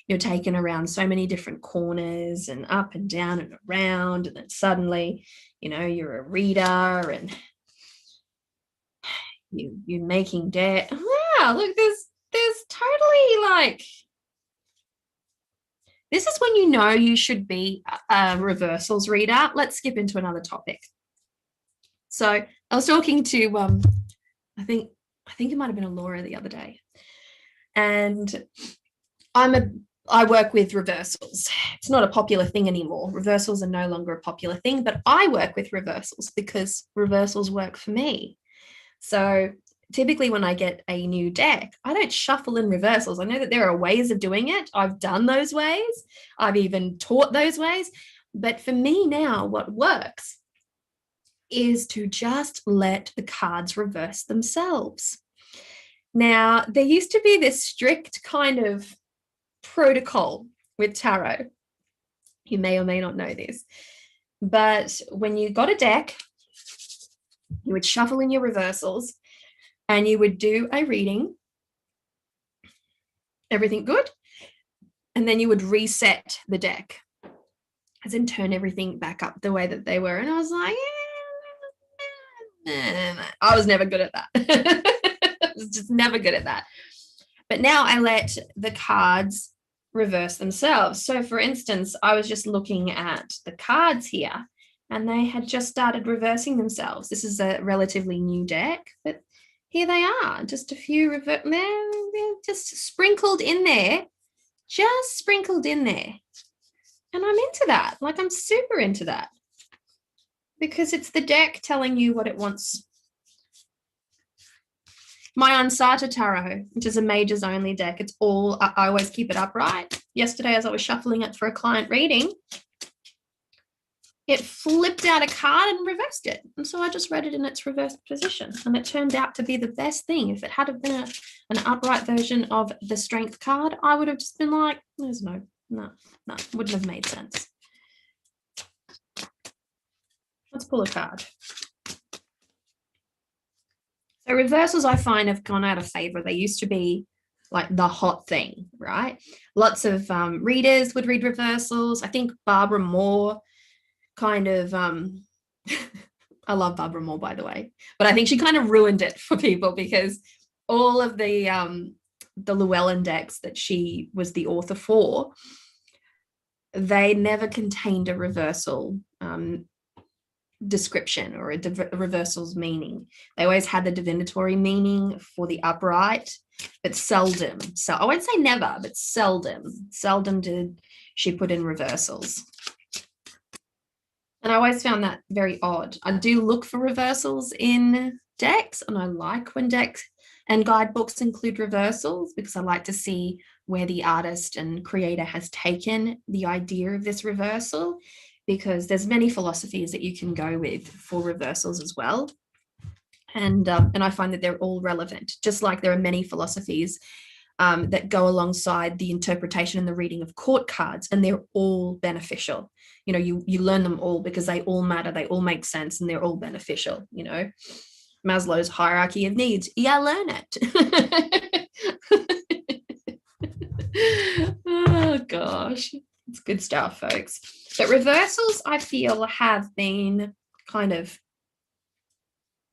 You're taken around so many different corners and up and down and around, and then suddenly, you know, you're a reader and you're making debt. Wow, look, there's totally like This is when you know you should be a reversals reader. Let's skip into another topic. So I was talking to, I think it might have been a Laura the other day, and I work with reversals. It's not a popular thing anymore. Reversals are no longer a popular thing, but I work with reversals because reversals work for me. So typically when I get a new deck, I don't shuffle in reversals. I know that there are ways of doing it. I've done those ways. I've even taught those ways. But for me now, what works is to just let the cards reverse themselves. Now, there used to be this strict kind of protocol with tarot. You may or may not know this, but when you got a deck, you would shuffle in your reversals and you would do a reading. Everything good? And then you would reset the deck, as in turn everything back up the way that they were. And I was like, I was never good at that. I was just never good at that. But now I let the cards reverse themselves. So for instance, I was just looking at the cards here and they had just started reversing themselves. This is a relatively new deck, but here they are, just a few they're just sprinkled in there, And I'm into that. Like, I'm super into that because it's the deck telling you what it wants. My Ansata Tarot, which is a majors only deck, it's all, I always keep it upright. Yesterday, as I was shuffling it for a client reading, it flipped out a card and reversed it. And so I just read it in its reversed position. And it turned out to be the best thing. If it had been an upright version of the strength card, I would have just been like, there's no, wouldn't have made sense. Let's pull a card. So reversals, I find, have gone out of favor. They used to be like the hot thing, right? Lots of readers would read reversals. I think Barbara Moore kind of, I love Barbara Moore, by the way, but I think she kind of ruined it for people because all of the Llewellyn decks that she was the author for, they never contained a reversal description or a reversal's meaning. They always had the divinatory meaning for the upright, but seldom. So I won't say never, but seldom did she put in reversals. And I always found that very odd. I do look for reversals in decks, and I like when decks and guidebooks include reversals because I like to see where the artist and creator has taken the idea of this reversal, because there's many philosophies that you can go with for reversals as well. And I find that they're all relevant, just like there are many philosophies that go alongside the interpretation and the reading of court cards, and they're all beneficial. You know, you learn them all because they all matter, they all make sense, and they're all beneficial. You know, Maslow's hierarchy of needs, yeah, learn it. Oh gosh, it's good stuff, folks. But reversals, I feel, have been kind of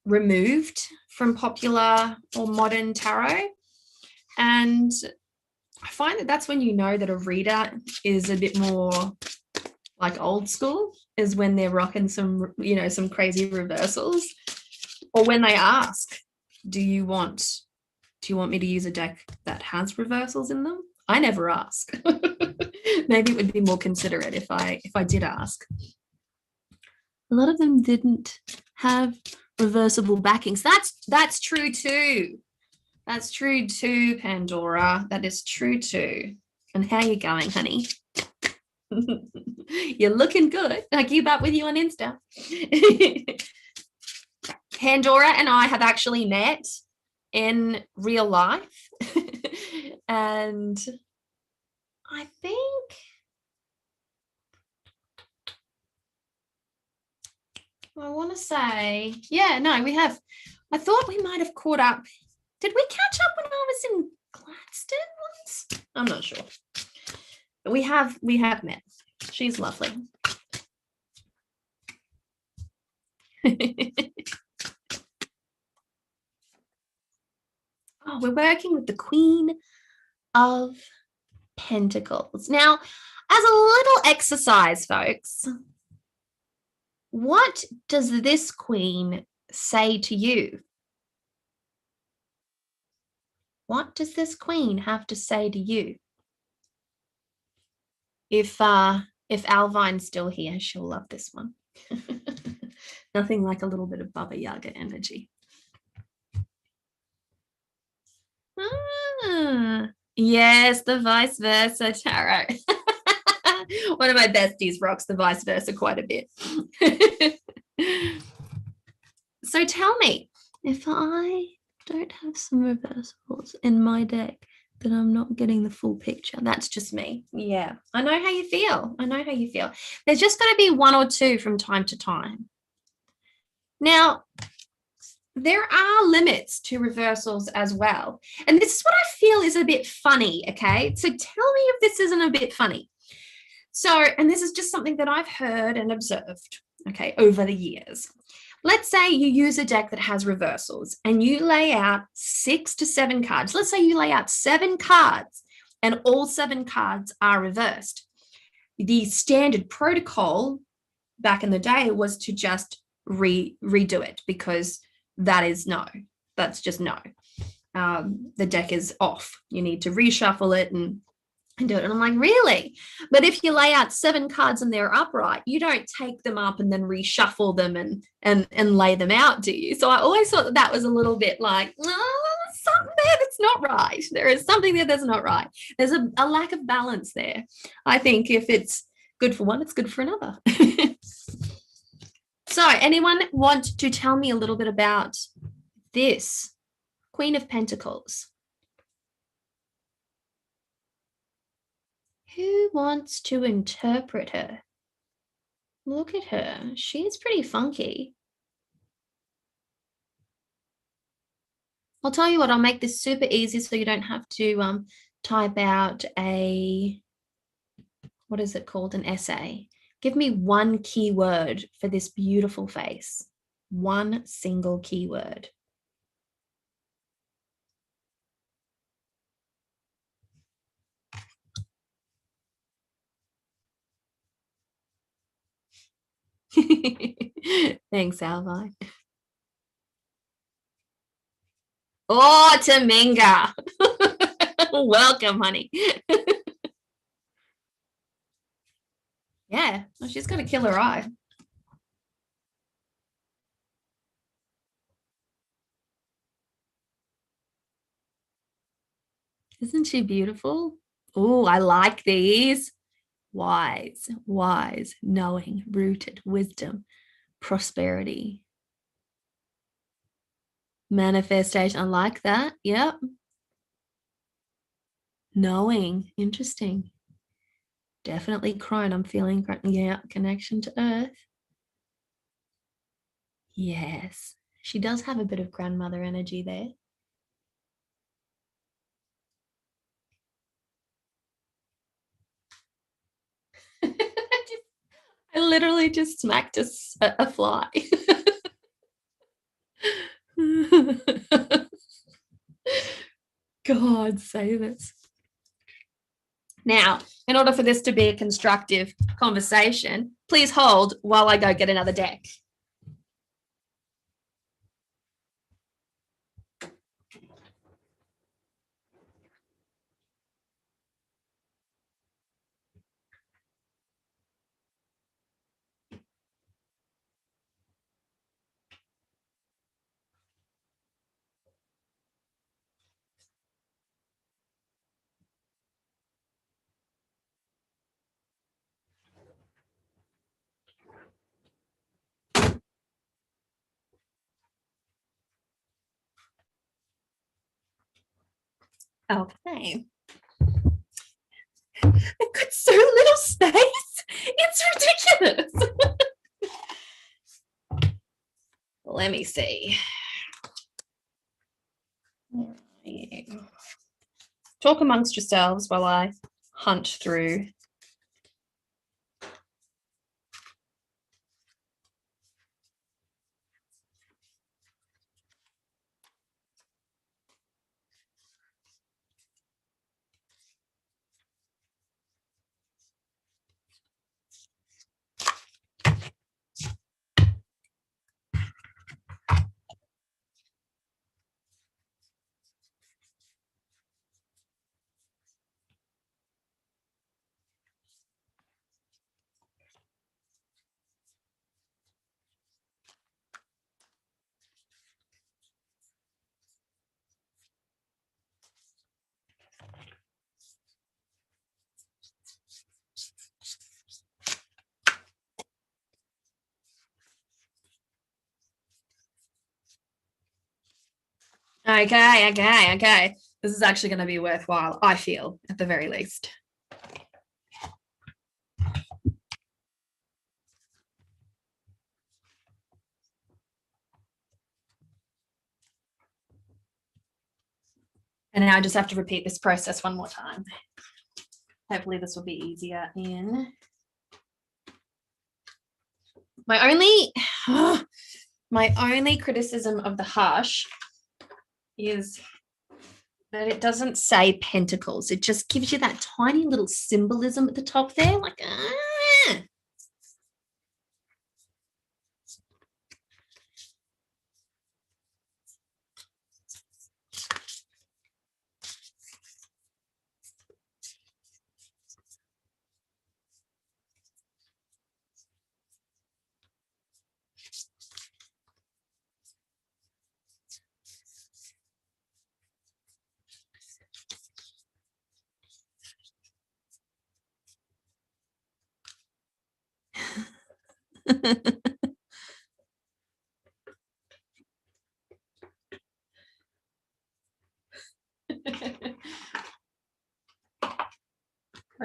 removed from popular or modern tarot. And I find that that's when you know that a reader is a bit more like old school, is when they're rocking some, you know, some crazy reversals, or when they ask, do you want me to use a deck that has reversals in them? I never ask. Maybe it would be more considerate if I did ask. A lot of them didn't have reversible backings. That's true too. That's true too, Pandora. That is true too. And how you going, honey? You're looking good. I keep up with you on Insta. Pandora and I have actually met in real life. And I think I want to say, yeah, no, we have. I thought we might have caught up. Did we catch up when I was in Gladstone once? I'm not sure. But we have met. She's lovely. Oh, we're working with the Queen of Pentacles. Now, As a little exercise, folks, what does this queen say to you? What does this queen have to say to you? If Alvine's still here, she'll love this one. Nothing like a little bit of Baba Yaga energy. Yes, the vice versa tarot. One of my besties rocks the vice versa quite a bit. So tell me, if I don't have some reversals in my deck, then I'm not getting the full picture. That's just me. Yeah, I know how you feel. I know how you feel. There's just going to be one or two from time to time. Now, there are limits to reversals as well. And this is what I feel is a bit funny, okay? So tell me if this isn't a bit funny. So, and this is just something that I've heard and observed, okay, over the years. Let's say you use a deck that has reversals and you lay out 6 to 7 cards. Let's say you lay out 7 cards and all 7 cards are reversed. The standard protocol back in the day was to just redo it, because that is no. That's just no. The deck is off. You need to reshuffle it and do it. And I'm like, really? But if you lay out 7 cards and they're upright, you don't take them up and then reshuffle them and lay them out, do you? So I always thought that was a little bit like, something there that's not right. There is something there that's not right. There's a lack of balance there. I think if it's good for one, it's good for another. So anyone want to tell me a little bit about this Queen of Pentacles? Who wants to interpret her? Look at her. She's pretty funky. I'll tell you what, I'll make this super easy so you don't have to type out a, what is it called, an essay. Give me one keyword for this beautiful face. One single keyword. Thanks, Alvi. Oh, Taminga. Welcome, honey. Yeah, well, she's got a killer eye. Isn't she beautiful? Oh, I like these. Wise, wise, knowing, rooted, wisdom, prosperity, manifestation. I like that. Yep. Knowing. Interesting. Definitely crone. I'm feeling, yeah, connection to earth. Yes. She does have a bit of grandmother energy there. I literally just smacked a fly. God save us. Now, in order for this to be a constructive conversation, please hold while I go get another deck. Okay. I've got so little space. It's ridiculous. Let me see. Talk amongst yourselves while I hunt through. Okay. This is actually going to be worthwhile, I feel, at the very least. And now I just have to repeat this process one more time. Hopefully this will be easier in my only criticism of the hush is that it doesn't say pentacles. It just gives you that tiny little symbolism at the top there, like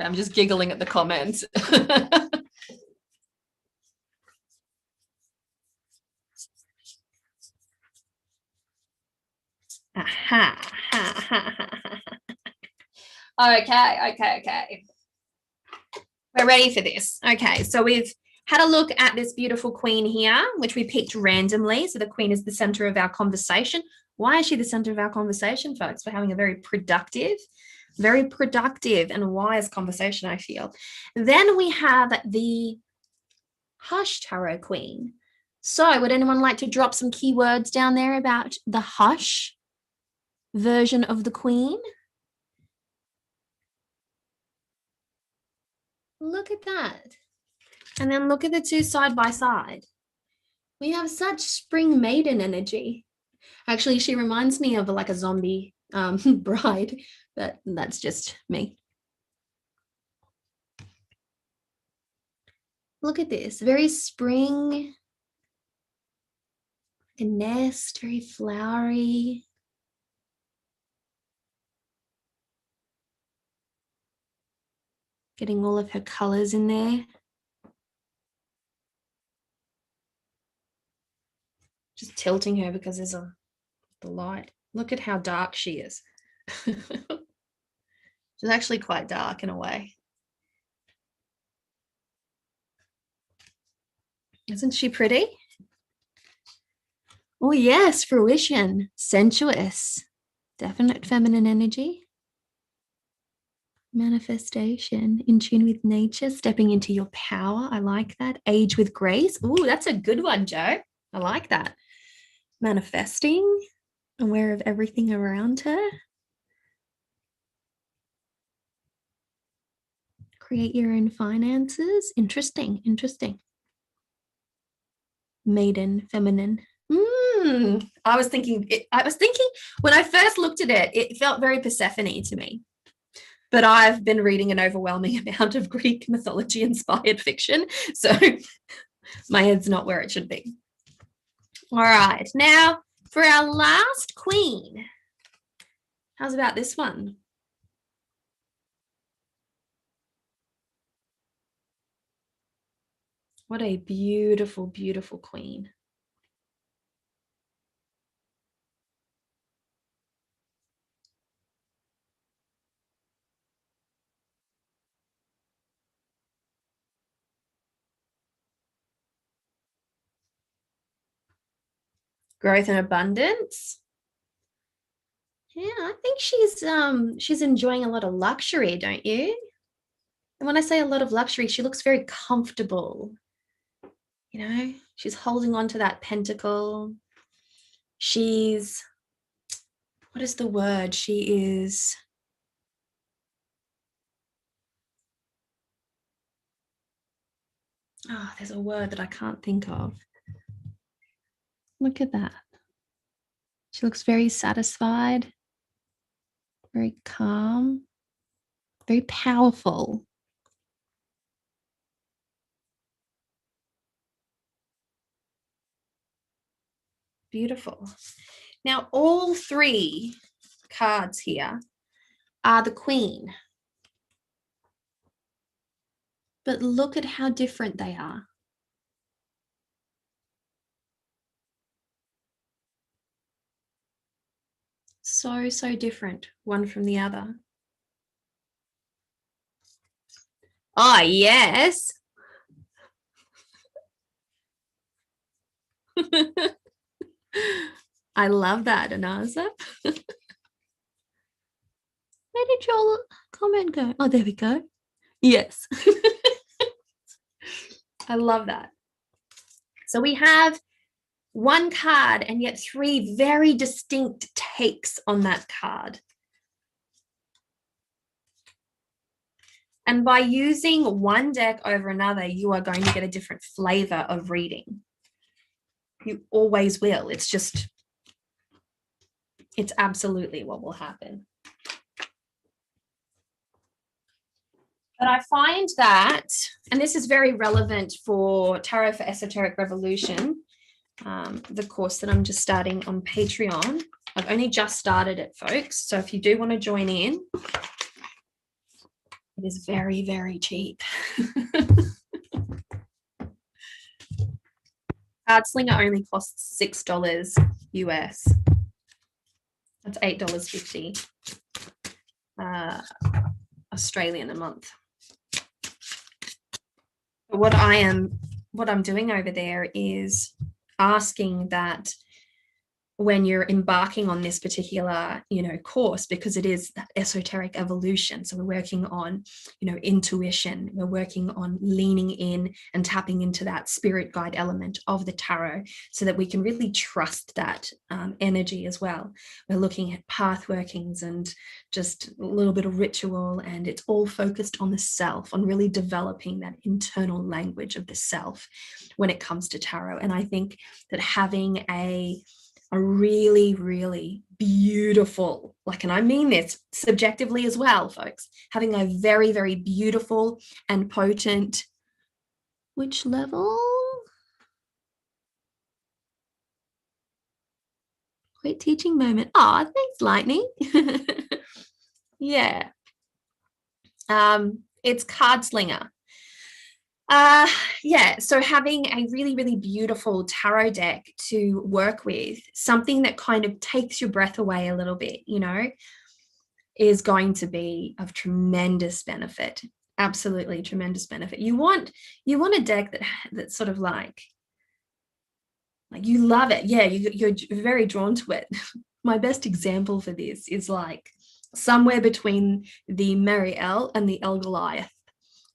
I'm just giggling at the comments. Okay. We're ready for this. Okay, so we've had a look at this beautiful queen here, which we picked randomly. So the queen is the center of our conversation. Why is she the center of our conversation, folks? We're having a very productive and wise conversation, I feel. Then we have the Hush Tarot Queen. So would anyone like to drop some keywords down there about the Hush version of the Queen? Look at that. And then look at the two side by side. We have such spring maiden energy. Actually, she reminds me of like a zombie bride, but that's just me. Look at this, very spring, a nest, very flowery. Getting all of her colors in there. Just tilting her because there's the light. Look at how dark she is. She's actually quite dark in a way. Isn't she pretty? Oh yes, fruition, sensuous, definite feminine energy. Manifestation, in tune with nature, stepping into your power. I like that. Age with grace. Ooh, that's a good one, Joe. I like that. Manifesting, aware of everything around her. Create your own finances. Interesting. Maiden, feminine. I was thinking when I first looked at it, it felt very Persephone to me. But I've been reading an overwhelming amount of Greek mythology inspired fiction. So my head's not where it should be. All right. Now for our last queen. How's about this one? What a beautiful, beautiful queen. Growth and abundance. Yeah, I think she's enjoying a lot of luxury, don't you? And when I say a lot of luxury, she looks very comfortable. You know, she's holding on to that pentacle. She's, what is the word? She is, oh, there's a word that I can't think of. Look at that. She looks very satisfied, very calm, very powerful. Beautiful. Now, all three cards here are the Queen. But look at how different they are. So different, one from the other. Oh, yes. I love that, Anasa. Where did your comment go? Oh, there we go. Yes. I love that. So we have one card and yet three very distinct takes on that card. And by using one deck over another, you are going to get a different flavor of reading. You always will. It's absolutely what will happen. But I find that, and this is very relevant for Tarot for Esoteric Revolution, the course that I'm just starting on Patreon. I've only just started it, folks. So if you do want to join in, it is very, very cheap. Card Slinger only costs $6 US. That's $8.50 Australian a month. But what I'm doing over there is asking that when you're embarking on this particular, course, because it is that esoteric evolution. So we're working on, intuition. We're working on leaning in and tapping into that spirit guide element of the tarot so that we can really trust that energy as well. We're looking at path workings and just a little bit of ritual, and it's all focused on the self, on really developing that internal language of the self when it comes to tarot. And I think that having a really, really beautiful, and I mean this subjectively as well, folks, having a very, very beautiful and potent, which level? Great teaching moment. Oh, thanks, Lightning. Yeah. It's Card Slinger. Yeah, so having a really, really beautiful tarot deck to work with, something that kind of takes your breath away a little bit, is going to be of tremendous benefit. Absolutely tremendous benefit. You want a deck that's sort of like you love it. Yeah, you're very drawn to it. My best example for this is like somewhere between the Marielle and the El Goliath.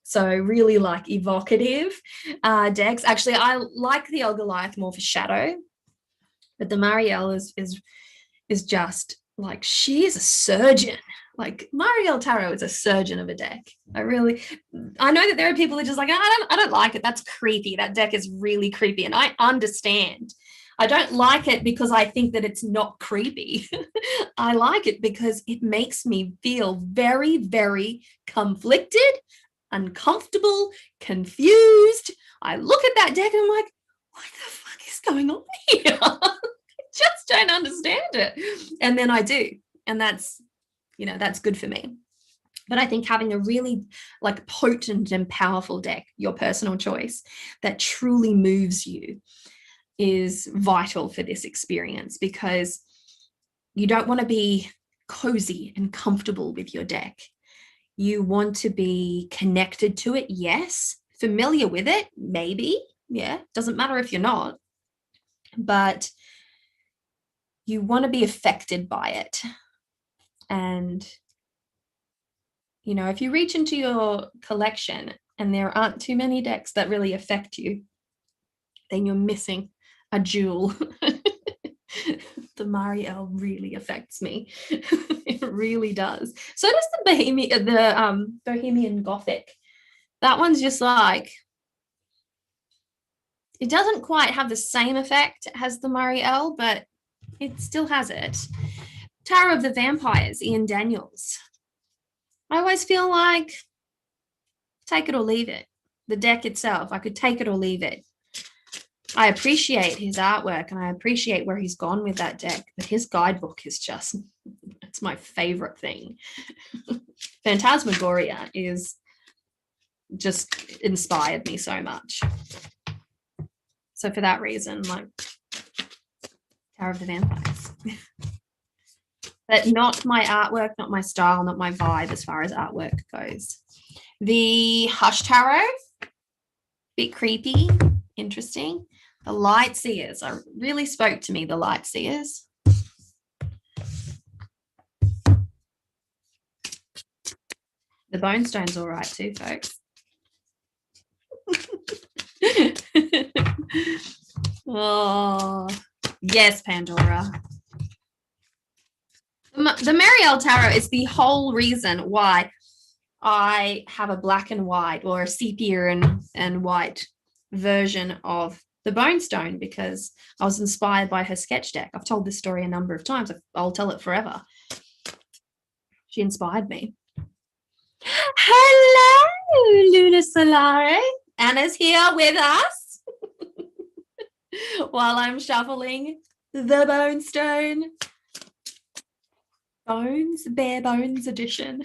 So really like evocative decks. Actually, I like the El Goliath more for shadow, but the Marielle is just like, she is a surgeon. Like Marielle Tarot is a surgeon of a deck. I know that there are people that are just like, I don't like it. That's creepy. That deck is really creepy. And I understand. I don't like it because I think that it's not creepy. I like it because it makes me feel very, very conflicted, uncomfortable, confused. I look at that deck and I'm like, what the fuck is going on here? I just don't understand it. And then I do. And that's good for me. But I think having a really potent and powerful deck, your personal choice, that truly moves you is vital for this experience, because you don't want to be cozy and comfortable with your deck. You want to be connected to it, yes. Familiar with it, maybe. Yeah, doesn't matter if you're not. But you want to be affected by it. And, if you reach into your collection and there aren't too many decks that really affect you, then you're missing a jewel. The Marielle really affects me. It really does. So does the Bohemian Gothic. That one's just like, it doesn't quite have the same effect as the Marielle, but it still has it. Tower of the Vampires, Ian Daniels. I always feel like take it or leave it. The deck itself, I could take it or leave it. I appreciate his artwork and I appreciate where he's gone with that deck, but his guidebook is just, it's my favorite thing. Phantasmagoria is just inspired me so much. So for that reason, like Tower of the Vampires. But not my artwork, not my style, not my vibe as far as artwork goes. The Hush Tarot, bit creepy, interesting. The Light Seers, really spoke to me, the Light Seers. The Bone Stone's all right too, folks. Oh, yes, Pandora. The Mariel Tarot is the whole reason why I have a black and white or a sepia and white version of the Bone Stone, because I was inspired by her sketch deck. I've told this story a number of times. I'll tell it forever. She inspired me. Hello, Luna Solare. Anna's here with us while I'm shuffling the Bone Stone. Bones, Bare Bones edition.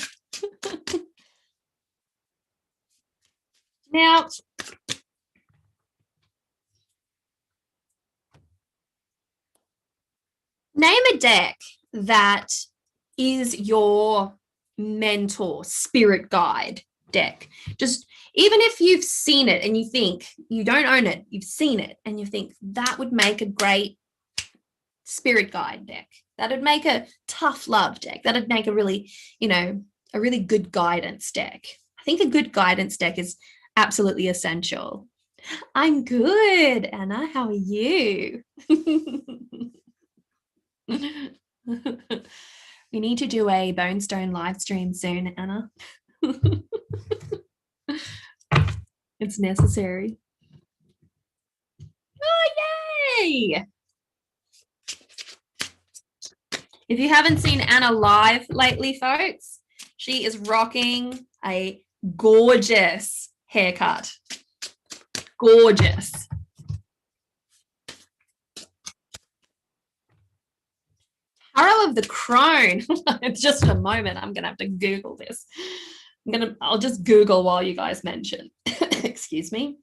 Now, name a deck that is your mentor, spirit guide deck. Just even if you've seen it and you think you don't own it, you've seen it and you think that would make a great spirit guide deck. That would make a tough love deck. That would make a really, a really good guidance deck. I think a good guidance deck is absolutely essential. I'm good, Anna. How are you? We need to do a Bone Stone live stream soon, Anna. It's necessary. Oh, yay! If you haven't seen Anna live lately, folks, she is rocking a gorgeous haircut. Gorgeous. Tarot of the Crone. It's just a moment. I'm going to have to Google this. I'll just Google while you guys mention. Excuse me.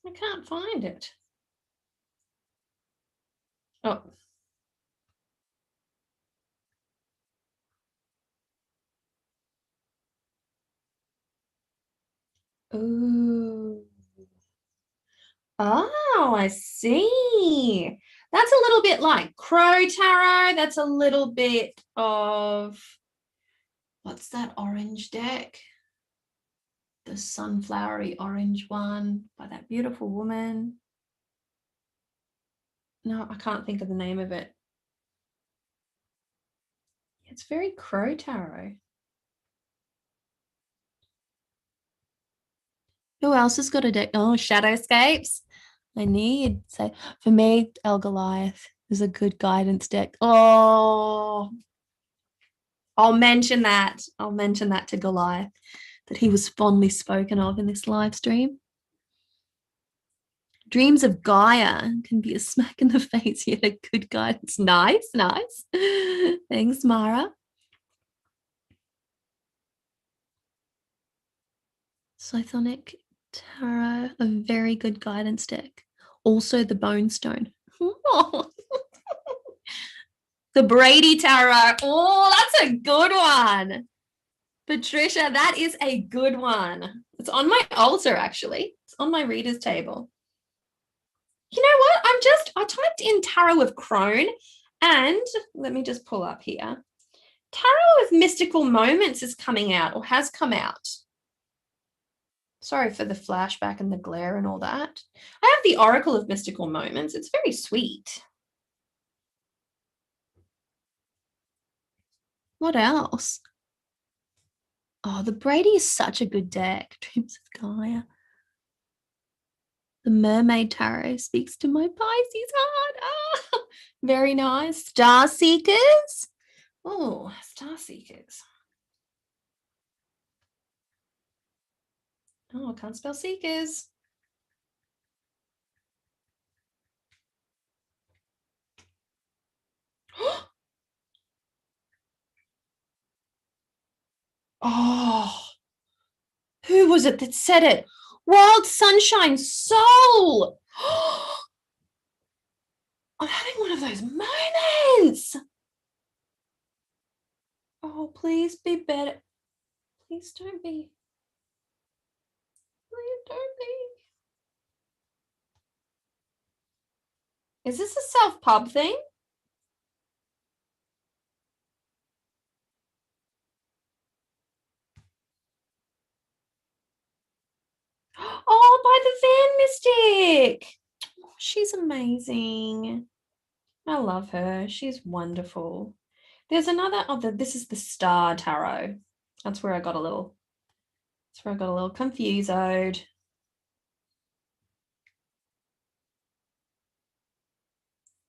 I can't find it. Oh. Ooh. Oh, I see. That's a little bit like Crow Tarot. That's a little bit of, what's that orange deck? The sunflowery orange one by that beautiful woman. No, I can't think of the name of it. It's very Crow Tarot. Who else has got a deck? Oh, Shadowscapes. I need. So for me, El Goliath is a good guidance deck. Oh, I'll mention that. I'll mention that to Goliath, that he was fondly spoken of in this live stream. Dreams of Gaia can be a smack in the face, yet a good guidance. Nice, nice. Thanks, Mara. Scythonic Tarot, a very good guidance deck. Also the Bone Stone. Oh. The Brady Tarot. Oh, that's a good one. Patricia, that is a good one. It's on my altar, actually. It's on my reader's table. You know what? I typed in Tarot of Crone, and let me just pull up here. Tarot of Mystical Moments is coming out, or has come out. Sorry for the flashback and the glare and all that. I have the Oracle of Mystical Moments. It's very sweet. What else? Oh, the Brady is such a good deck. Dreams of Gaia. The Mermaid Tarot speaks to my Pisces heart. Ah, very nice. Star Seekers. Oh, Star Seekers. Oh, I can't spell Seekers. Oh, who was it that said it? Wild Sunshine Soul. I'm having one of those moments. Oh, please be better. Please don't be. Please don't be. Is this a self-pub thing? Oh, by the Van Mystic. Oh, she's amazing. I love her. She's wonderful. There's another, this is the Star Tarot. That's where I got a little confused.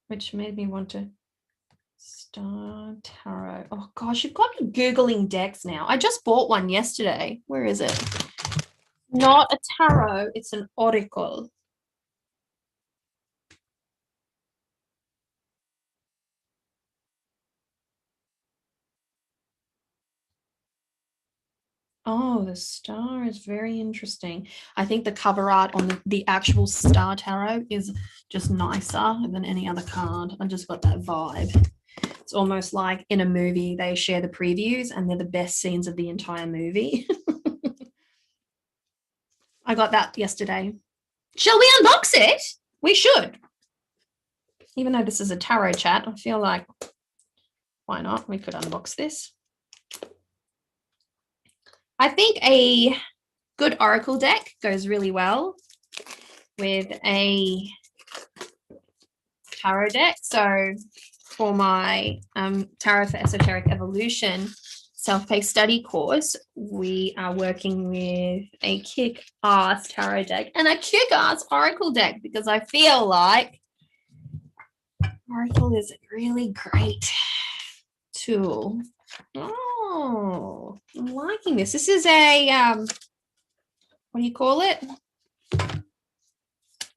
Which made me want to Star Tarot. Oh gosh, you've got me Googling decks now. I just bought one yesterday. Where is it? Not a tarot, it's an oracle. Oh, the star is very interesting. I think the cover art on the actual Star Tarot is just nicer than any other card. I just got that vibe. It's almost like in a movie, they share the previews and they're the best scenes of the entire movie. I got that yesterday. Shall we unbox it? We should. Even though this is a tarot chat, I feel like, why not? We could unbox this. I think a good oracle deck goes really well with a tarot deck. So for my Tarot for Esoteric Evolution self-paced study course, we are working with a kick-ass tarot deck and a kick-ass oracle deck because I feel like oracle is a really great tool. Oh, I'm liking this. This is a, what do you call it?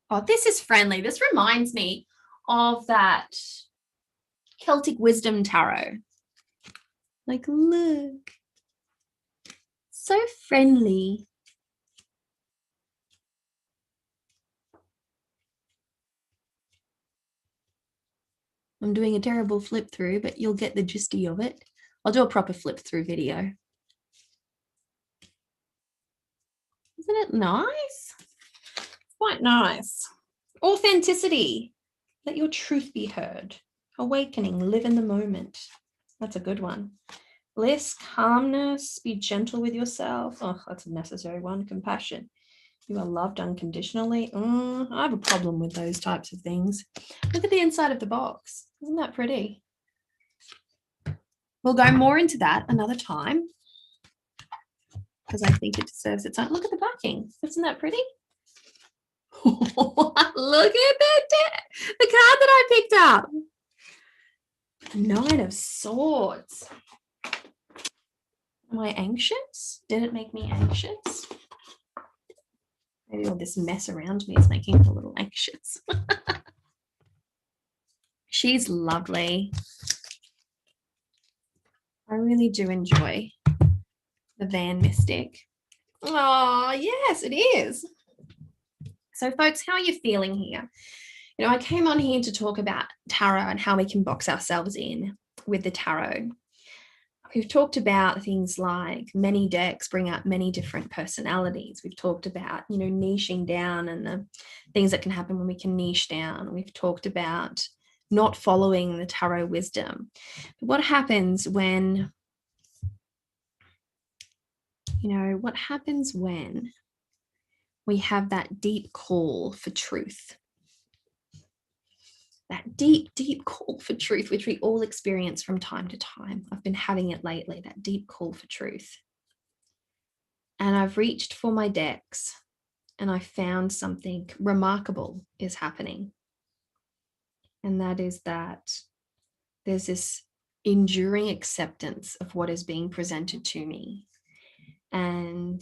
Oh, this is friendly. This reminds me of that Celtic Wisdom Tarot. Like, look. So friendly. I'm doing a terrible flip through, but you'll get the gist of it. I'll do a proper flip through video. Isn't it nice? Quite nice. Authenticity. Let your truth be heard. Awakening. Live in the moment. That's a good one. Bliss, calmness, be gentle with yourself. Oh, that's a necessary one. Compassion. You are loved unconditionally. I have a problem with those types of things. Look at the inside of the box. Isn't that pretty? We'll go more into that another time because I think it deserves its own. Look at the backing. Isn't that pretty? Look at that. The card that I picked up. The Knight of Swords. Am I anxious? Did it make me anxious? Maybe all this mess around me is making me a little anxious. She's lovely. I really do enjoy the Van Mystic. Oh, yes, it is. So, folks, how are you feeling here? You know, I came on here to talk about tarot and how we can box ourselves in with the tarot. We've talked about things like many decks bring out many different personalities. We've talked about, you know, niching down and the things that can happen when we can niche down. We've talked about not following the tarot wisdom. But what happens when, you know, what happens when we have that deep call for truth. That deep, deep call for truth, which we all experience from time to time. I've been having it lately, that deep call for truth. And I've reached for my decks and I found something remarkable is happening. And that is that there's this enduring acceptance of what is being presented to me. And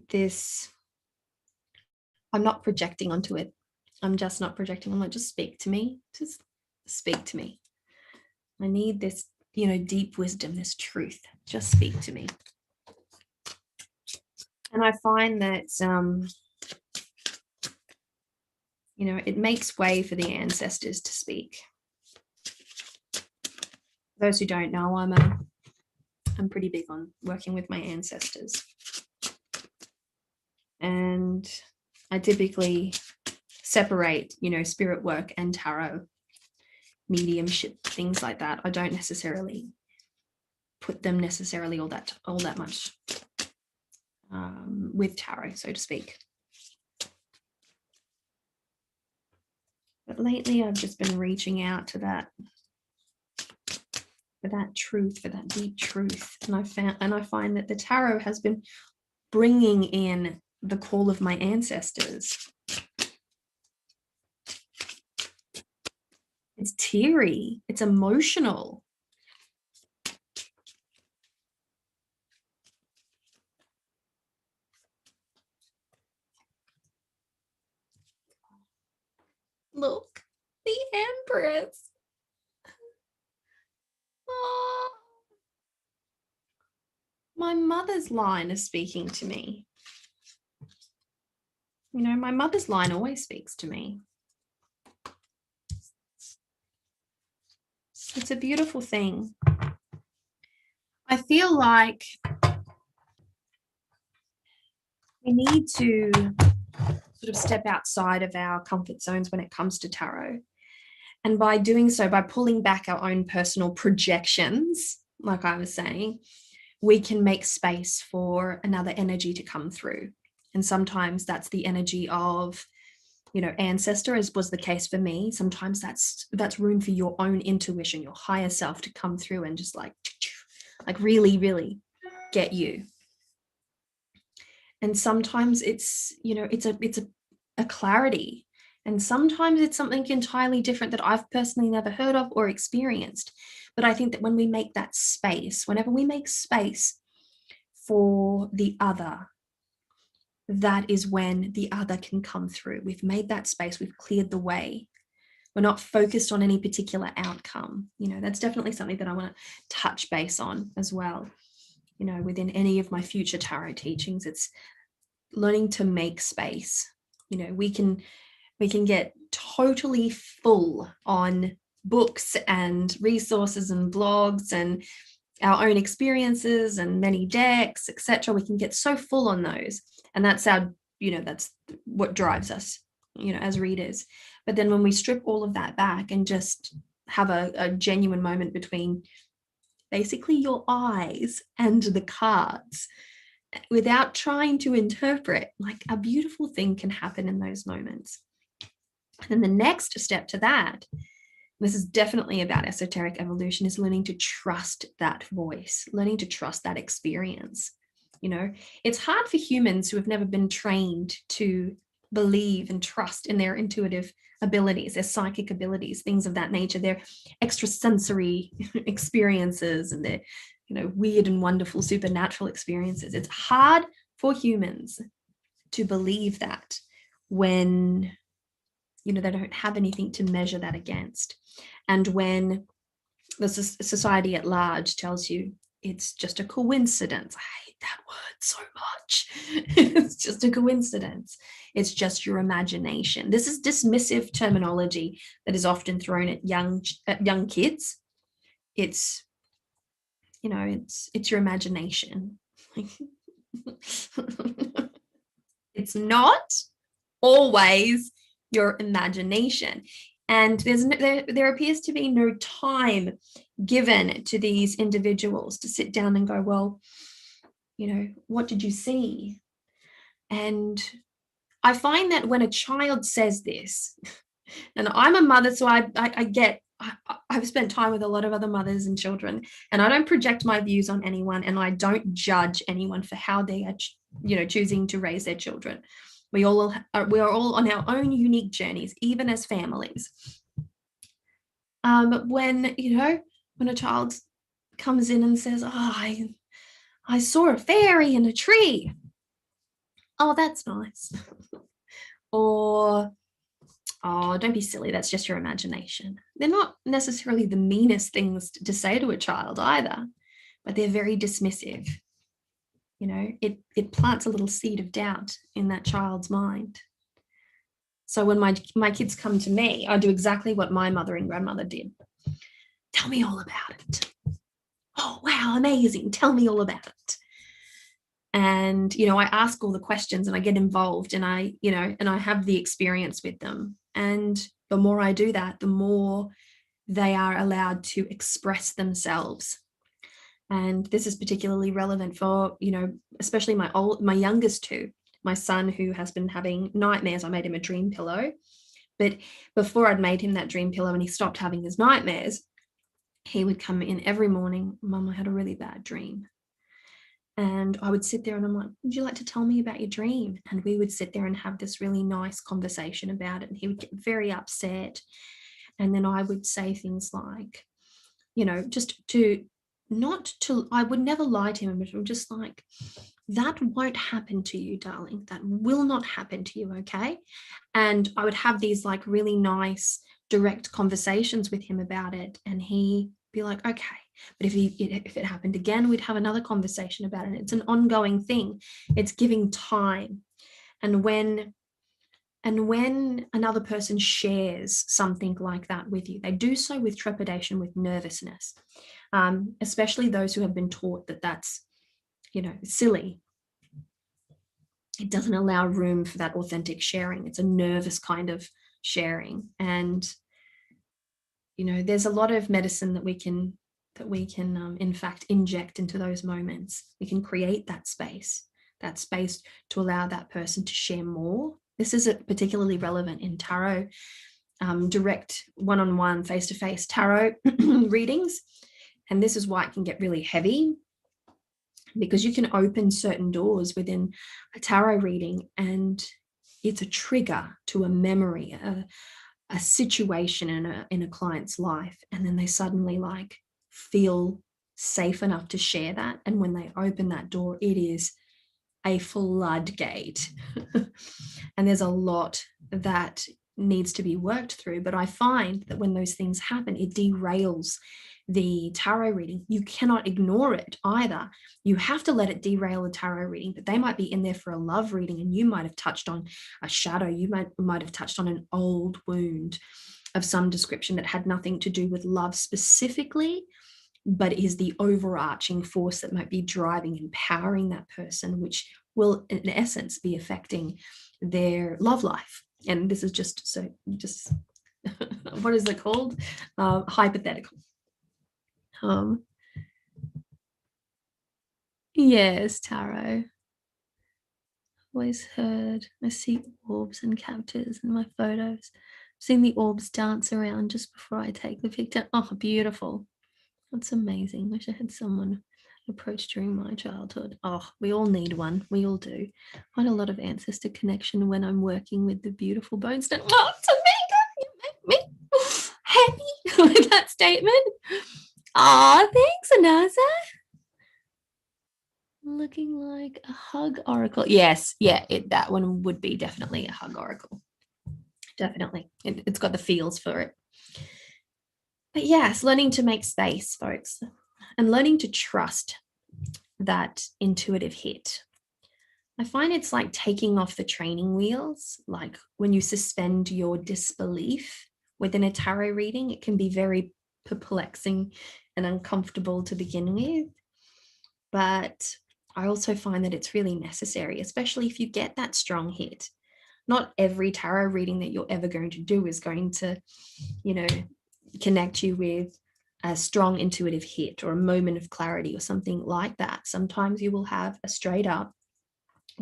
this, I'm not projecting onto it. I'm just not projecting. I'm like, just speak to me. Just speak to me. I need this, deep wisdom, this truth. Just speak to me. And I find that, it makes way for the ancestors to speak. Those who don't know, I'm pretty big on working with my ancestors. And I typically separate, spirit work and tarot, mediumship, things like that. I don't necessarily put them all that much with tarot, so to speak. But lately I've just been reaching out to that, for that truth, for that deep truth. And I find that the tarot has been bringing in the call of my ancestors. It's teary, it's emotional. Look, the Empress. Oh. My mother's line is speaking to me. My mother's line always speaks to me. It's a beautiful thing. I feel like we need to sort of step outside of our comfort zones when it comes to tarot. And by doing so, by pulling back our own personal projections, like I was saying, we can make space for another energy to come through. And sometimes that's the energy of, ancestor, as was the case for me. Sometimes that's room for your own intuition, your higher self to come through and just like really, really get you. And sometimes it's, it's a clarity. And sometimes it's something entirely different that I've personally never heard of or experienced. But I think that when we make that space, whenever we make space for the other, that is when the other can come through. We've made that space, we've cleared the way. We're not focused on any particular outcome. That's definitely something that I want to touch base on as well. Within any of my future tarot teachings, it's learning to make space. We can get totally full on books and resources and blogs and our own experiences and many decks, etc. We can get so full on those. And that's that's what drives us, as readers. But then when we strip all of that back and just have a genuine moment between basically your eyes and the cards, without trying to interpret, like, a beautiful thing can happen in those moments. And then the next step to that, this is definitely about esoteric evolution, is learning to trust that voice, learning to trust that experience. It's hard for humans who have never been trained to believe and trust in their intuitive abilities, their psychic abilities, things of that nature, their extrasensory experiences and their, weird and wonderful supernatural experiences. It's hard for humans to believe that when, they don't have anything to measure that against. And when the society at large tells you it's just a coincidence. I hate that word so much. It's just a coincidence. It's just your imagination. This is dismissive terminology that is often thrown at young kids. It's, it's your imagination. It's not always your imagination. And there appears to be no time given to these individuals to sit down and go, well, what did you see? And I find that when a child says this, and I'm a mother, so I've spent time with a lot of other mothers and children, and I don't project my views on anyone, and I don't judge anyone for how they are, choosing to raise their children. We are all on our own unique journeys, even as families. When a child comes in and says, "Oh, I saw a fairy in a tree." Oh, that's nice. Or, "Oh, don't be silly, that's just your imagination." They're not necessarily the meanest things to say to a child either, but they're very dismissive. It plants a little seed of doubt in that child's mind. So when my kids come to me, I do exactly what my mother and grandmother did. "Tell me all about it." "Oh, wow, amazing. Tell me all about it." And, I ask all the questions and I get involved, and I have the experience with them. And the more I do that, the more they are allowed to express themselves. And this is particularly relevant for, especially my youngest two. My son, who has been having nightmares, I made him a dream pillow. But before I'd made him that dream pillow and he stopped having his nightmares, he would come in every morning. "Mum, I had a really bad dream." And I would sit there and I'm like, "Would you like to tell me about your dream?" And we would sit there and have this really nice conversation about it. And he would get very upset. And then I would say things like, just I would never lie to him, but I'm just like, "That won't happen to you, darling. That will not happen to you, okay?" And I would have these like really nice, direct conversations with him about it. And he'd be like, "Okay." But if it happened again, we'd have another conversation about it. It's an ongoing thing. It's giving time. And when another person shares something like that with you, they do so with trepidation, with nervousness, especially those who have been taught that that's, silly. It doesn't allow room for that authentic sharing. It's a nervous kind of sharing. And, there's a lot of medicine that we can in fact inject into those moments. We can create that space to allow that person to share more. This is particularly relevant in tarot, direct one-on-one, face-to-face tarot readings. And this is why it can get really heavy, because you can open certain doors within a tarot reading and it's a trigger to a memory, a situation in a client's life, and then they suddenly feel safe enough to share that. And when they open that door, it is a floodgate. And there's a lot that needs to be worked through. But I find that when those things happen, it derails the tarot reading. You cannot ignore it either. You have to let it derail the tarot reading, but they might be in there for a love reading, and you might have touched on a shadow. You might have touched on an old wound of some description that had nothing to do with love specifically, but is the overarching force that might be driving and powering that person, which will in essence be affecting their love life. And this is just what is it called? Hypothetical. Yes, tarot. Always heard I see orbs and captures in my photos. I've seen the orbs dance around just before I take the picture. Oh, beautiful. That's amazing. Wish I had someone approach during my childhood. Oh, we all need one. We all do. Quite a lot of ancestor connection when I'm working with the beautiful bone stone. Oh, Tamika, you make me happy with that statement. Oh, thanks, Anasa. Looking like a hug oracle. Yes, yeah, that one would be definitely a hug oracle. Definitely. It's got the feels for it. But yes, learning to make space, folks, and learning to trust that intuitive hit. I find it's like taking off the training wheels, like when you suspend your disbelief within a tarot reading. It can be very perplexing and uncomfortable to begin with. But I also find that it's really necessary, especially if you get that strong hit. Not every tarot reading that you're ever going to do is going to, connect you with a strong intuitive hit or a moment of clarity or something like that. Sometimes you will have a straight up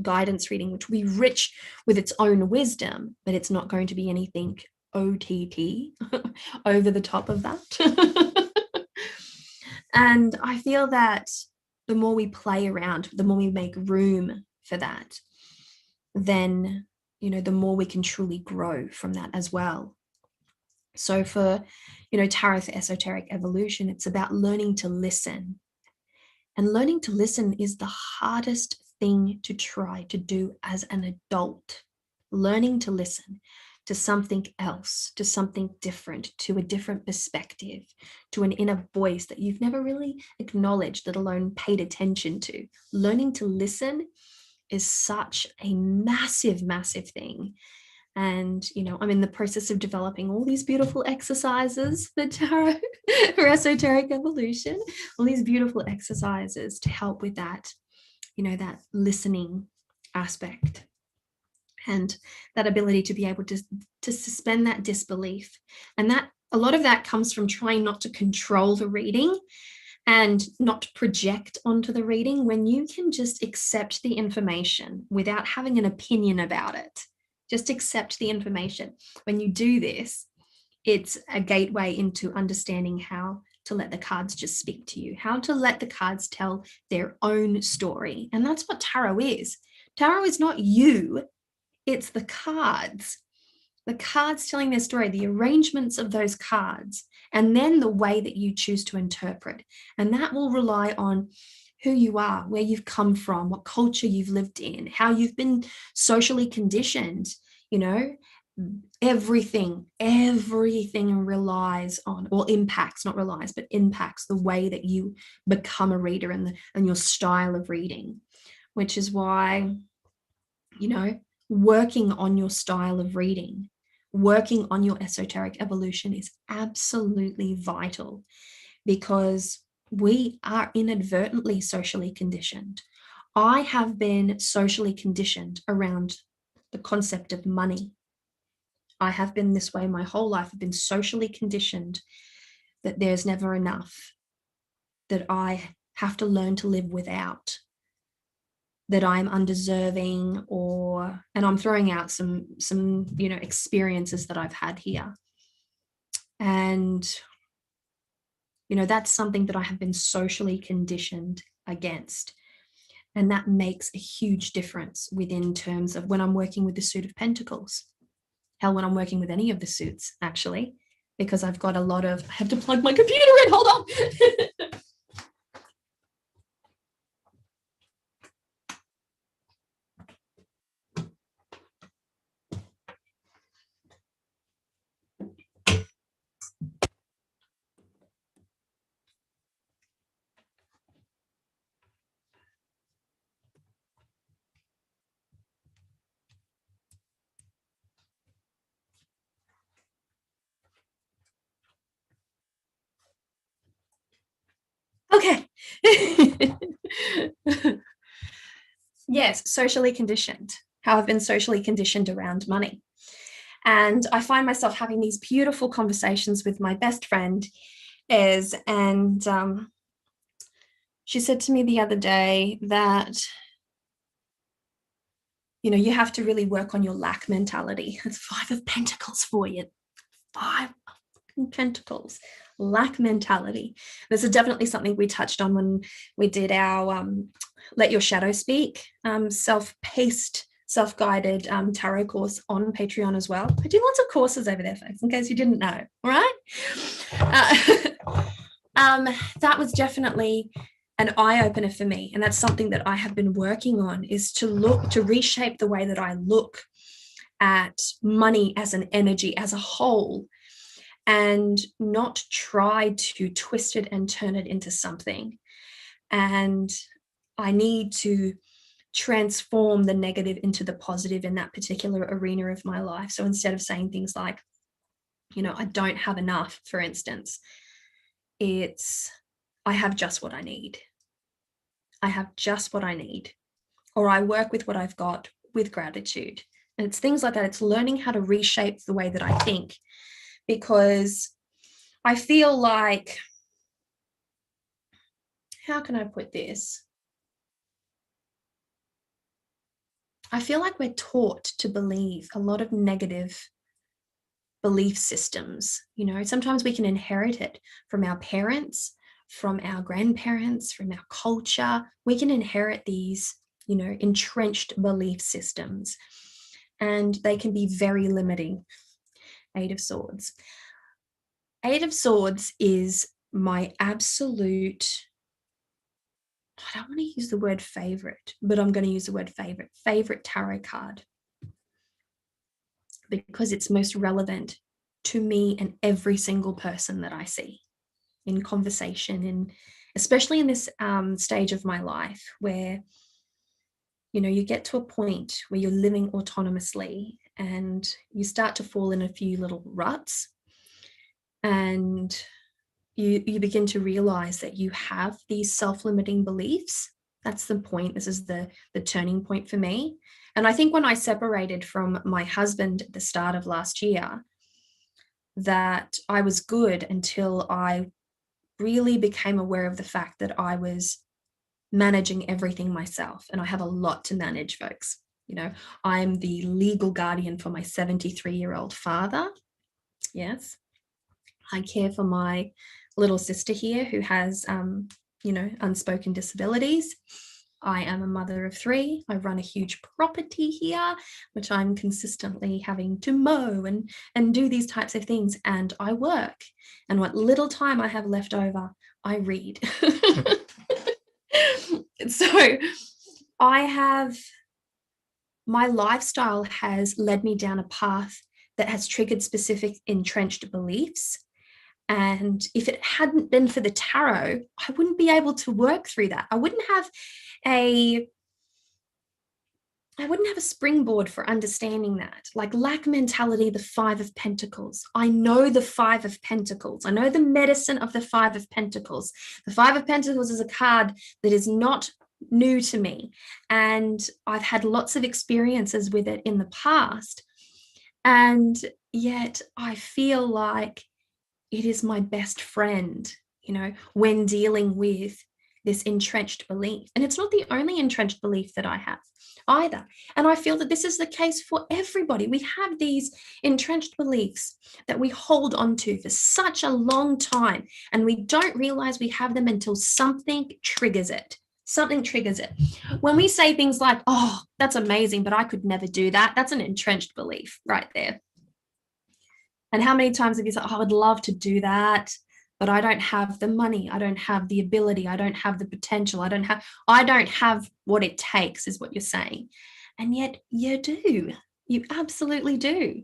guidance reading, which will be rich with its own wisdom, but it's not going to be anything OTT over the top of that. And I feel that the more we play around, the more we make room for that, then, you know, the more we can truly grow from that as well. So for, you know, Tarot for Esoteric Evolution, it's about learning to listen. And learning to listen is the hardest thing to try to do as an adult. Learning to listen to something else, to something different, to a different perspective, to an inner voice that you've never really acknowledged, let alone paid attention to. Learning to listen is such a massive, massive thing. And, you know, I'm in the process of developing all these beautiful exercises for Tarot for Esoteric Evolution, all these beautiful exercises to help with that, you know, that listening aspect and that ability to be able to suspend that disbelief. And that a lot of that comes from trying not to control the reading and not project onto the reading, when you can just accept the information without having an opinion about it. Just accept the information. When you do this, it's a gateway into understanding how to let the cards just speak to you, how to let the cards tell their own story. And that's what tarot is. Tarot is not you, it's the cards. The cards telling their story, the arrangements of those cards, and then the way that you choose to interpret. And that will rely on who you are, where you've come from, what culture you've lived in, how you've been socially conditioned. You know, everything relies on, or impacts, not relies, but impacts the way that you become a reader and your style of reading, which is why, you know, working on your style of reading, working on your esoteric evolution is absolutely vital, because we are inadvertently socially conditioned. I have been socially conditioned around the concept of money. I have been this way my whole life. I've been socially conditioned that there's never enough, that I have to learn to live without, that I'm undeserving, and I'm throwing out some you know, experiences that I've had here. And, you know, that's something that I have been socially conditioned against. And that makes a huge difference within terms of when I'm working with the suit of pentacles. Hell, when I'm working with any of the suits, actually, because I've got a lot of, I have to plug my computer in, hold on. Okay. Yes, socially conditioned. How I've been socially conditioned around money. And I find myself having these beautiful conversations with my best friend, and she said to me the other day that, you know, you have to really work on your lack mentality. It's 5 of Pentacles for you. 5 of Pentacles. Lack mentality. This is definitely something we touched on when we did our Let Your Shadow Speak self-paced, self-guided tarot course on Patreon as well. I do lots of courses over there, folks, in case you didn't know. All right. That was definitely an eye-opener for me, and that's something that I have been working on, is to reshape the way that I look at money as an energy as a whole, and not try to twist it and turn it into something. And I need to transform the negative into the positive in that particular arena of my life. So instead of saying things like, you know, I don't have enough, for instance, it's, I have just what I need. I have just what I need. Or I work with what I've got with gratitude. And it's things like that. It's learning how to reshape the way that I think, because I feel like, how can I put this? I feel like we're taught to believe a lot of negative belief systems. You know, sometimes we can inherit it from our parents, from our grandparents, from our culture. We can inherit these, you know, entrenched belief systems, and they can be very limiting. Eight of Swords. Eight of Swords is my absolute, I don't want to use the word favorite, but I'm going to use the word favorite tarot card, because it's most relevant to me and every single person that I see in conversation, and especially in this stage of my life where, you know, you get to a point where you're living autonomously and you start to fall in a few little ruts, and you begin to realize that you have these self-limiting beliefs. That's the point. This is the turning point for me. And I think when I separated from my husband at the start of last year, that I was good until I really became aware of the fact that I was managing everything myself. And I have a lot to manage, folks. You know, I'm the legal guardian for my 73-year-old father. Yes. I care for my little sister here who has, you know, unspoken disabilities. I am a mother of 3. I run a huge property here, which I'm consistently having to mow and do these types of things. And I work. And what little time I have left over, I read. So my lifestyle has led me down a path that has triggered specific entrenched beliefs. And if it hadn't been for the tarot, I wouldn't be able to work through that. I wouldn't have a springboard for understanding that. Like lack mentality, the 5 of Pentacles. I know the 5 of Pentacles. I know the medicine of the 5 of Pentacles. The 5 of Pentacles is a card that is not new to me. And I've had lots of experiences with it in the past. And yet I feel like it is my best friend, you know, when dealing with this entrenched belief. And it's not the only entrenched belief that I have either. And I feel that this is the case for everybody. We have these entrenched beliefs that we hold on to for such a long time, and we don't realize we have them until something triggers it. Something triggers it. When we say things like, oh, that's amazing, but I could never do that, that's an entrenched belief right there. And how many times have you said, oh, I would love to do that, but I don't have the money, I don't have the ability, I don't have the potential, I don't have what it takes, is what you're saying. And yet you do. You absolutely do.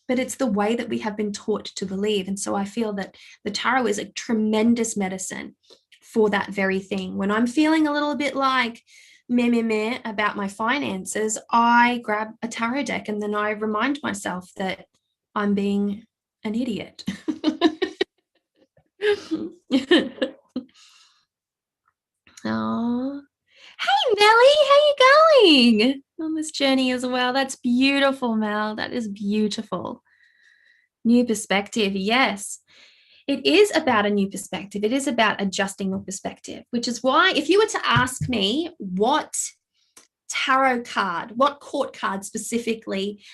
But it's the way that we have been taught to believe. And so I feel that the tarot is a tremendous medicine for that very thing. When I'm feeling a little bit like meh about my finances, I grab a tarot deck and then I remind myself that I'm being an idiot. Oh, hey Melly, how you going on this journey as well? That's beautiful, Mel. That is beautiful. New perspective, yes. It is about a new perspective. It is about adjusting your perspective, which is why if you were to ask me what tarot card, what court card specifically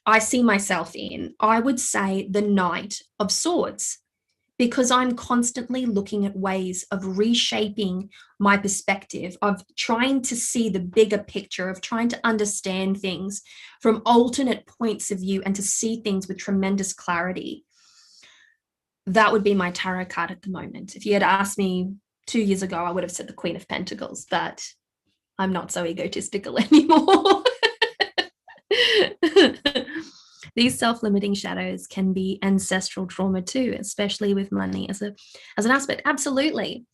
I see myself in, I would say the Knight of Swords, because I'm constantly looking at ways of reshaping my perspective, of trying to see the bigger picture, of trying to understand things from alternate points of view and to see things with tremendous clarity. That would be my tarot card at the moment. If you had asked me 2 years ago, I would have said the Queen of Pentacles, but I'm not so egotistical anymore. These self-limiting shadows can be ancestral trauma too, especially with money as an aspect. Absolutely.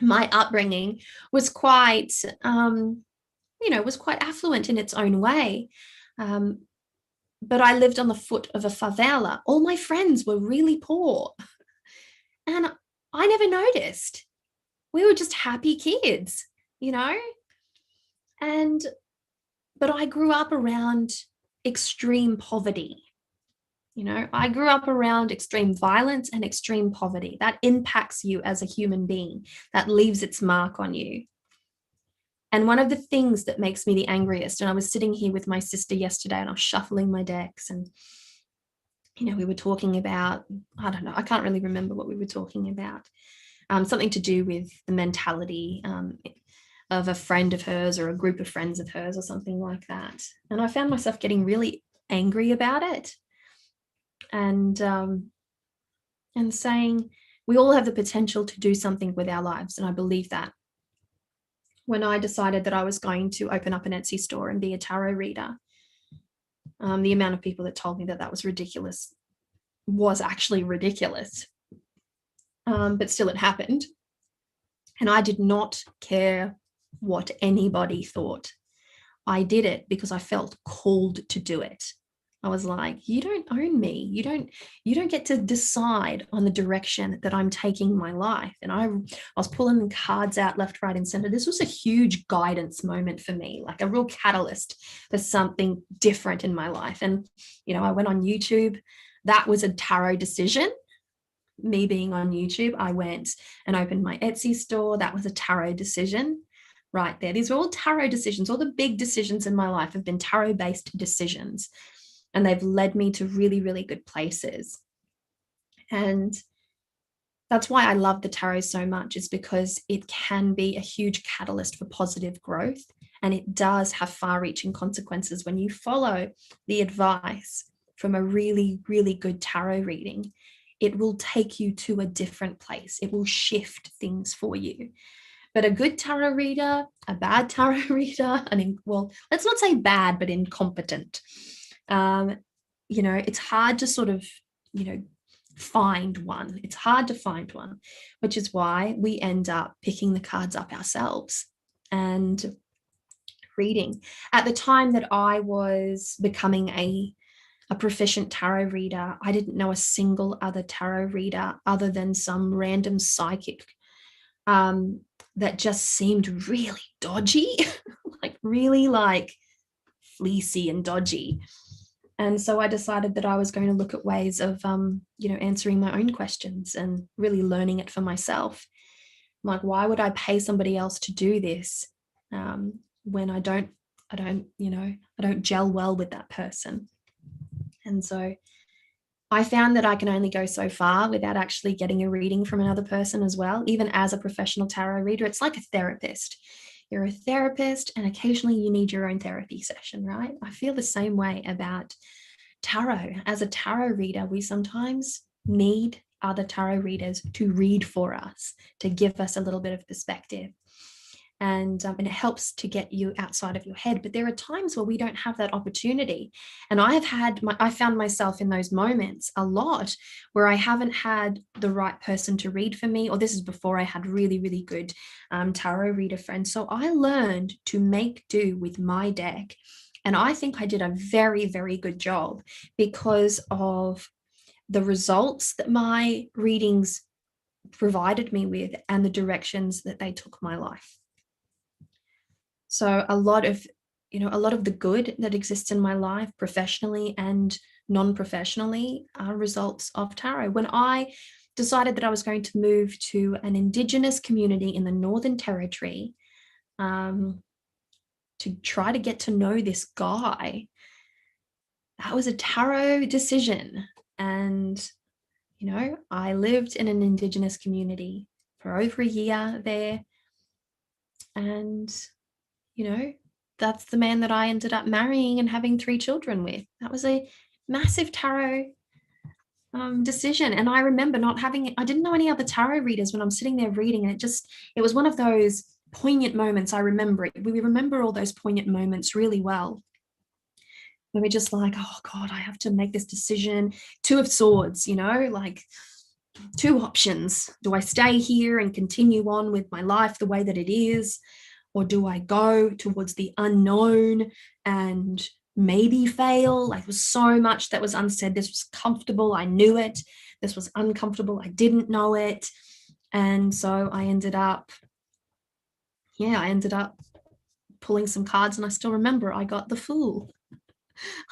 My upbringing was quite, was quite affluent in its own way. But I lived on the foot of a favela. All my friends were really poor. And I never noticed. We were just happy kids, you know? But I grew up around extreme poverty. You know, I grew up around extreme violence and extreme poverty. That impacts you as a human being. That leaves its mark on you. And one of the things that makes me the angriest, and I was sitting here with my sister yesterday and I was shuffling my decks, and we were talking about, I don't know, I can't really remember what we were talking about. Something to do with the mentality of a friend of hers or a group of friends of hers or something like that. And I found myself getting really angry about it, and saying we all have the potential to do something with our lives. And I believe that. When I decided that I was going to open up an Etsy store and be a tarot reader, the amount of people that told me that that was ridiculous was actually ridiculous. But still it happened. And I did not care what anybody thought. I did it because I felt called to do it. I was like, you don't own me. You don't get to decide on the direction that I'm taking my life. And I was pulling cards out left, right, and center. This was a huge guidance moment for me, like a real catalyst for something different in my life. And, I went on YouTube. That was a tarot decision. Me being on YouTube, I went and opened my Etsy store. That was a tarot decision right there. These are all tarot decisions. All the big decisions in my life have been tarot-based decisions. And they've led me to really, really good places. And that's why I love the tarot so much, is because it can be a huge catalyst for positive growth. And it does have far-reaching consequences when you follow the advice from a really, really good tarot reading. It will take you to a different place. It will shift things for you. But a good tarot reader, a bad tarot reader, let's not say bad, but incompetent. It's hard to sort of, find one. It's hard to find one, which is why we end up picking the cards up ourselves and reading. At the time that I was becoming a proficient tarot reader, I didn't know a single other tarot reader other than some random psychic that just seemed really dodgy, really fleecy and dodgy. And so I decided that I was going to look at ways of, answering my own questions and really learning it for myself. Like, why would I pay somebody else to do this when I don't gel well with that person? And so I found that I can only go so far without actually getting a reading from another person as well. Even as a professional tarot reader, it's like a therapist. You're a therapist, and occasionally you need your own therapy session, right? I feel the same way about tarot. As a tarot reader, we sometimes need other tarot readers to read for us, to give us a little bit of perspective. And it helps to get you outside of your head. But there are times where we don't have that opportunity. And I found myself in those moments a lot where I haven't had the right person to read for me, or this is before I had really, really good tarot reader friends. So I learned to make do with my deck. And I think I did a very, very good job because of the results that my readings provided me with and the directions that they took my life. So a lot of the good that exists in my life, professionally and non-professionally, are results of tarot. When I decided that I was going to move to an Indigenous community in the Northern Territory to try to get to know this guy, that was a tarot decision. And, I lived in an Indigenous community for over a year there. And that's the man that I ended up marrying and having 3 children with. That was a massive tarot decision. And I remember I didn't know any other tarot readers when I'm sitting there reading, and it was one of those poignant moments. I remember it. We remember all those poignant moments really well. When we're just like, oh God, I have to make this decision. 2 of Swords, 2 options. Do I stay here and continue on with my life the way that it is? Or do I go towards the unknown and maybe fail? There was so much that was unsaid. This was comfortable. I knew it. This was uncomfortable. I didn't know it. And so I ended up pulling some cards, and I still remember I got the Fool.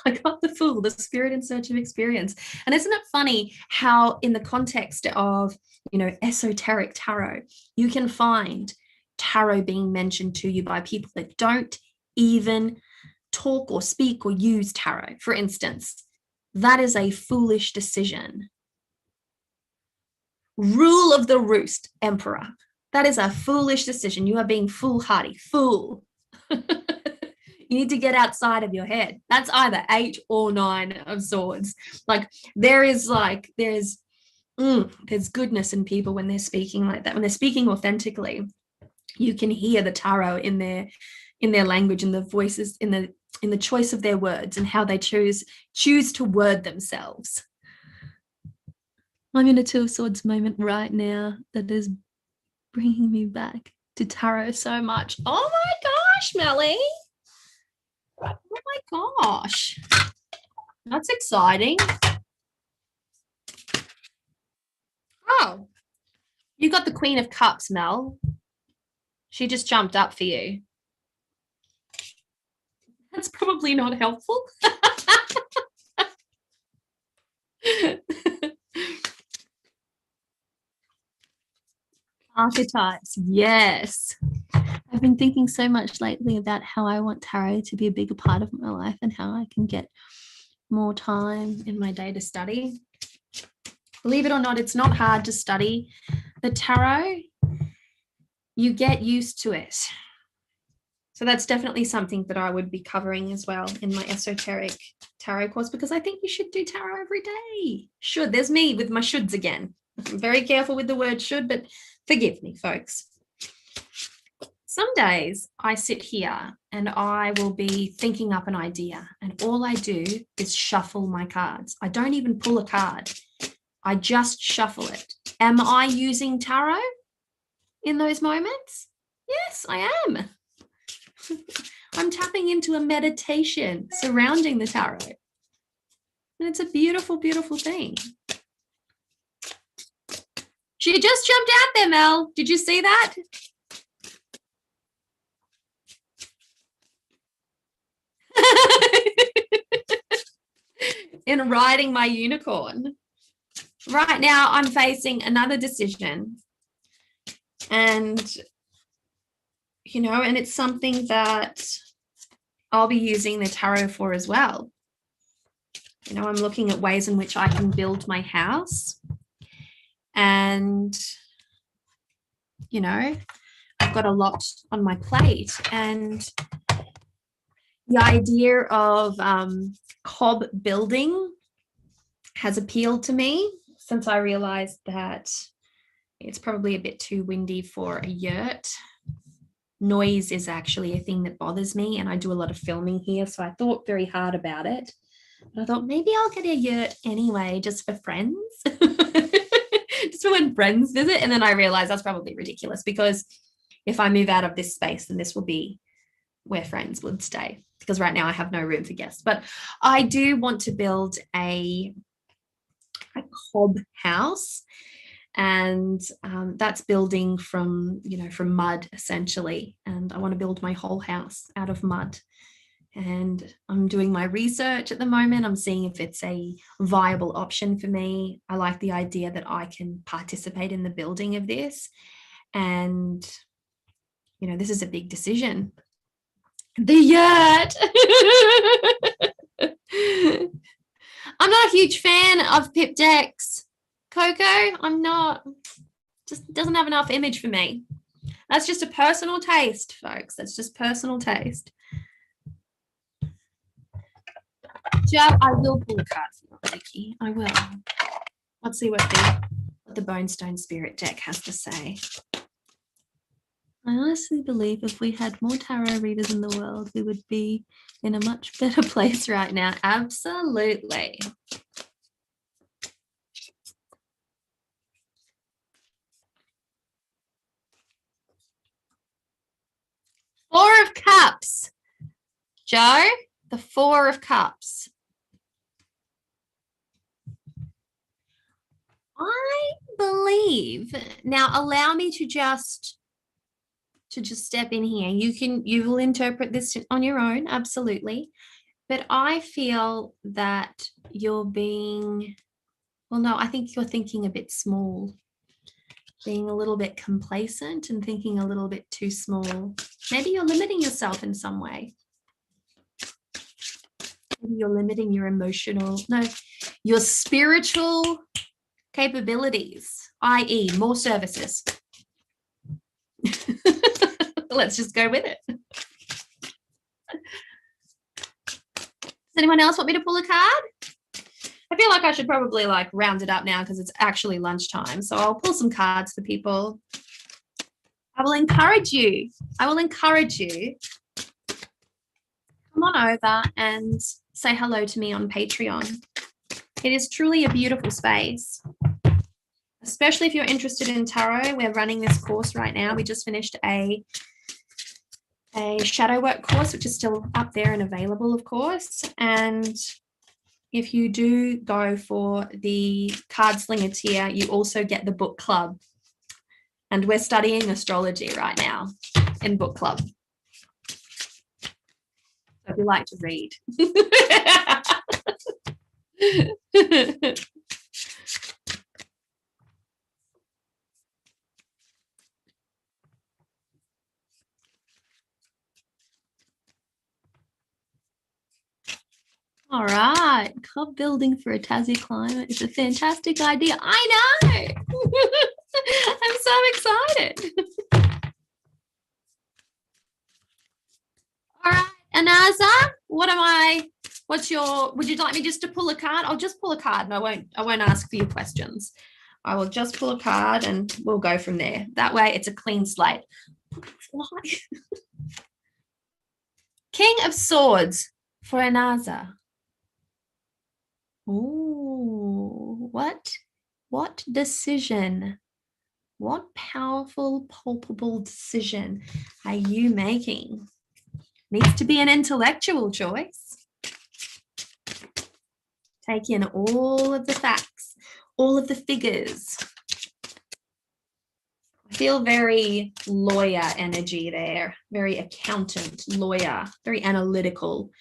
I got the Fool, the Spirit in Search of Experience. And isn't it funny how in the context of, esoteric tarot, you can find tarot being mentioned to you by people that don't even talk or speak or use tarot, for instance, that is a foolish decision. Rule of the roost, Emperor. That is a foolish decision. You are being foolhardy. Fool. You need to get outside of your head. That's either 8 or 9 of swords. Like there's goodness in people when they're speaking like that. When they're speaking authentically, you can hear the tarot in their language, and the voices in the choice of their words and how they choose to word themselves. I'm in a 2 of Swords moment right now that is bringing me back to tarot so much. Oh my gosh, Melly. Oh my gosh. That's exciting. Oh, you got the Queen of Cups, Mel. She just jumped up for you. That's probably not helpful. Archetypes, yes. I've been thinking so much lately about how I want tarot to be a bigger part of my life and how I can get more time in my day to study. Believe it or not, it's not hard to study the tarot. You get used to it. So that's definitely something that I would be covering as well in my esoteric tarot course, because I think you should do tarot every day. Should. There's me with my shoulds again. I'm very careful with the word should, but forgive me, folks. Some days I sit here and I will be thinking up an idea, and all I do is shuffle my cards. I don't even pull a card. I just shuffle it. Am I using tarot in those moments? Yes, I am. I'm tapping into a meditation surrounding the tarot. And it's a beautiful, beautiful thing. She just jumped out there, Mel. Did you see that? In riding my unicorn. Right now, I'm facing another decision. And, you know, and it's something that I'll be using the tarot for as well. You know, I'm looking at ways in which I can build my house. And, you know, I've got a lot on my plate. And the idea of cob building has appealed to me since I realized that it's probably a bit too windy for a yurt. Noise is actually a thing that bothers me, and I do a lot of filming here, so I thought very hard about it. But I thought maybe I'll get a yurt anyway, just for friends. Just for when friends visit. And then I realized that's probably ridiculous, because if I move out of this space, then this will be where friends would stay, because right now I have no room for guests. But I do want to build a cob house, and that's building from mud essentially, and I want to build my whole house out of mud. And I'm doing my research at the moment. I'm seeing if it's a viable option for me. I like the idea that I can participate in the building of this, and you know, this is a big decision. The yurt. I'm not a huge fan of Pip decks, Coco. I'm not. Just doesn't have enough image for me. That's just a personal taste, folks. That's just personal taste. Joe, I will pull a card for you, Vicky. I will. Let's see what the Bonestone Spirit deck has to say. I honestly believe if we had more tarot readers in the world, we would be in a much better place right now. Absolutely. Four of Cups. Joe, the Four of Cups. I believe, now allow me to just step in here. You will interpret this on your own, absolutely. But I feel that you're being, well, no, I think you're thinking a bit small being a little bit complacent and thinking a little bit too small. Maybe you're limiting yourself in some way. Maybe you're limiting your your spiritual capabilities, i.e. more services. Let's just go with it. Does anyone else want me to pull a card? I feel like I should probably like round it up now because it's actually lunchtime. So I'll pull some cards for people. I will encourage you. Come on over and say hello to me on Patreon. It is truly a beautiful space, especially if you're interested in tarot. We're running this course right now. We just finished a shadow work course, which is still up there and available, of course. And if you do go for the card slinger tier, you also get the book club. And we're studying astrology right now in book club. So if you like to read. All right, club building for a Tassie climate is a fantastic idea. I know. I'm so excited. All right, Anaza, would you like me just to pull a card? I'll just pull a card and I won't ask for your questions. I will just pull a card and we'll go from there. That way it's a clean slate. King of Swords for Anaza. Ooh, what decision? What powerful, palpable decision are you making? Needs to be an intellectual choice. Take in all of the facts, all of the figures. I feel very lawyer energy there, very accountant, lawyer, very analytical.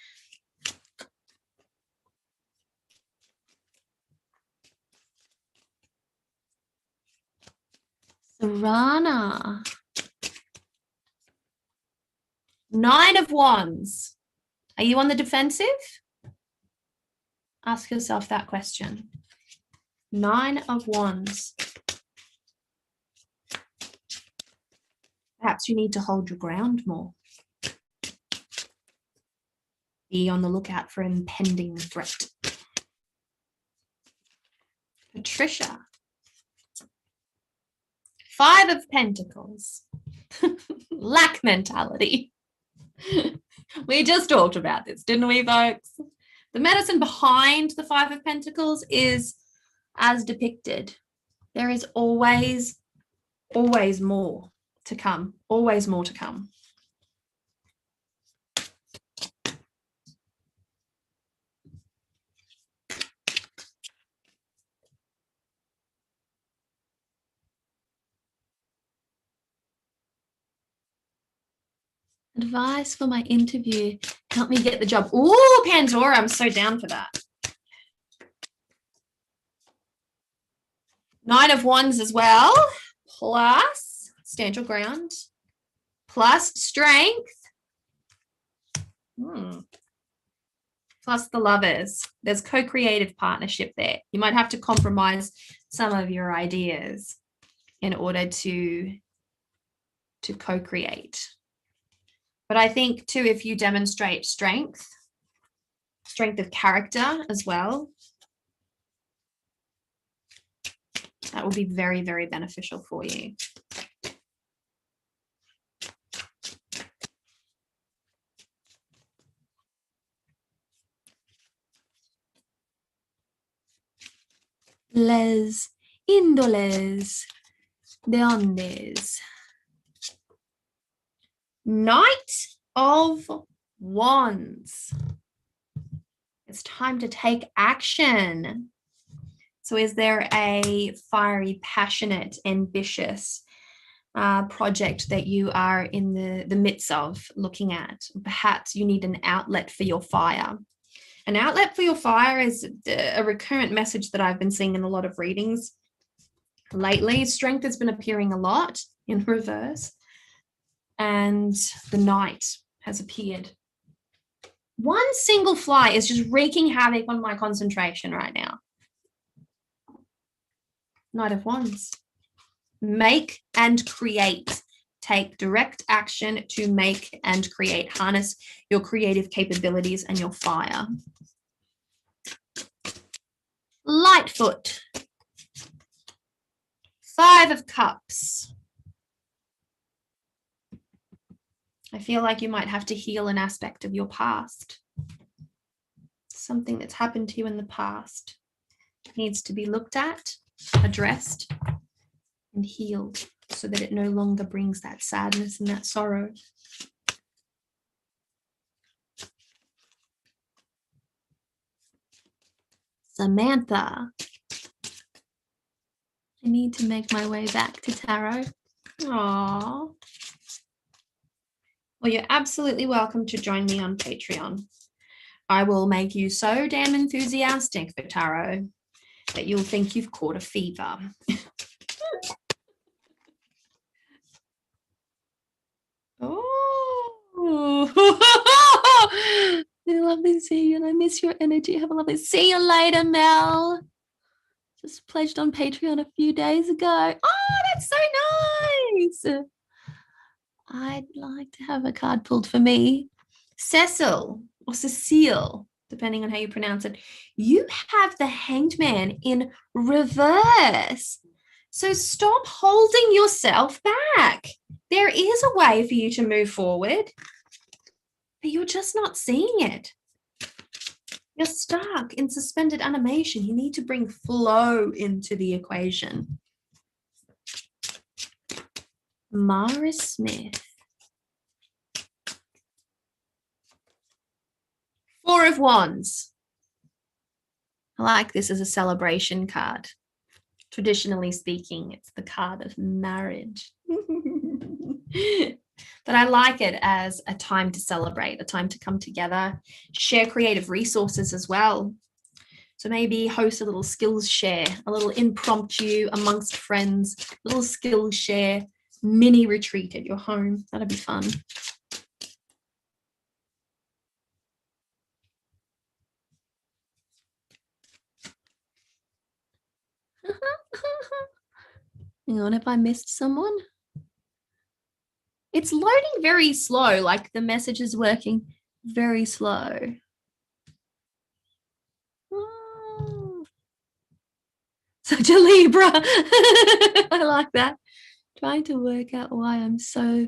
Sarana. Nine of Wands. Are you on the defensive? Ask yourself that question. Nine of Wands. Perhaps you need to hold your ground more. Be on the lookout for impending threat. Patricia. Five of Pentacles. Lack mentality. We just talked about this, didn't we, folks? The medicine behind the Five of Pentacles is as depicted. There is always more to come. Always more to come. Advice for my interview. Help me get the job. Ooh, Pandora, I'm so down for that. Nine of Wands as well. Plus, stand your ground. Plus strength. Plus the Lovers. There's co-creative partnership there. You might have to compromise some of your ideas in order to co-create. But I think too, if you demonstrate strength of character as well, that will be very, very beneficial for you. Les índoles de Andes. Knight of Wands. It's time to take action. So is there a fiery, passionate, ambitious project that you are in the midst of looking at? Perhaps you need an outlet for your fire. An outlet for your fire is a recurrent message that I've been seeing in a lot of readings lately. Strength has been appearing a lot in reverse, and the Knight has appeared. One single fly is just wreaking havoc on my concentration right now. Knight of Wands. Make and create. Take direct action to make and create. Harness your creative capabilities and your fire. Lightfoot. 5 of Cups. I feel like you might have to heal an aspect of your past. Something that's happened to you in the past needs to be looked at, addressed, and healed so that it no longer brings that sadness and that sorrow. Samantha. I need to make my way back to tarot. Aww. Well, you're absolutely welcome to join me on Patreon. I will make you so damn enthusiastic for tarot that you'll think you've caught a fever. Oh, I love to see you and I miss your energy. Have a lovely, see you later, Mel. Just pledged on Patreon a few days ago. Oh, that's so nice. I'd like to have a card pulled for me. Cecil or Cecile, depending on how you pronounce it. You have the Hanged Man in reverse. So stop holding yourself back. There is a way for you to move forward, but you're just not seeing it. You're stuck in suspended animation. You need to bring flow into the equation. Mara Smith. 4 of Wands. I like this as a celebration card. Traditionally speaking, it's the card of marriage. But I like it as a time to celebrate, a time to come together, share creative resources as well. So maybe host a little skills share, a little impromptu amongst friends, little skills share, mini retreat at your home. That'd be fun. Hang on, have I missed someone? It's loading very slow, like the message is working very slow. Oh. Such a Libra. I like that. Trying to work out why I'm so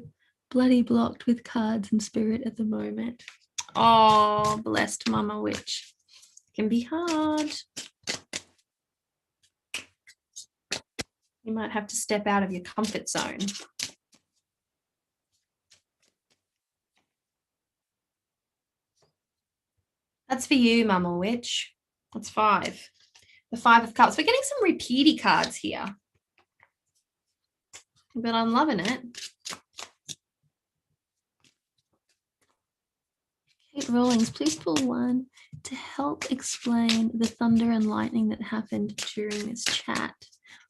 bloody blocked with cards and spirit at the moment. Oh, blessed Mama Witch. It can be hard. You might have to step out of your comfort zone. That's for you, Mama Witch. That's 5. The 5 of Cups. We're getting some repeaty cards here, but I'm loving it. Kate Rawlings, please pull 1 to help explain the thunder and lightning that happened during this chat.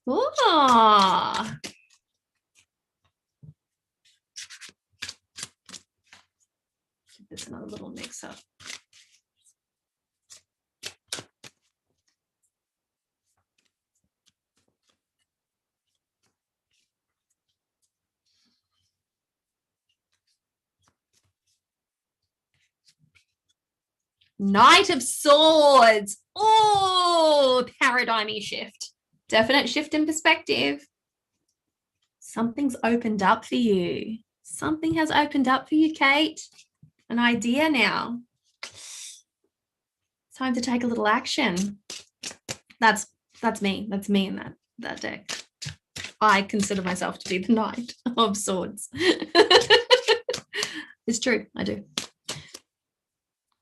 Oh, give this another little mix up. Knight of Swords. Oh, paradigmy shift. Definite shift in perspective. Something's opened up for you. Something has opened up for you, Kate. An idea now. It's time to take a little action. That's me. That's me in that deck. I consider myself to be the Knight of Swords. It's true. I do.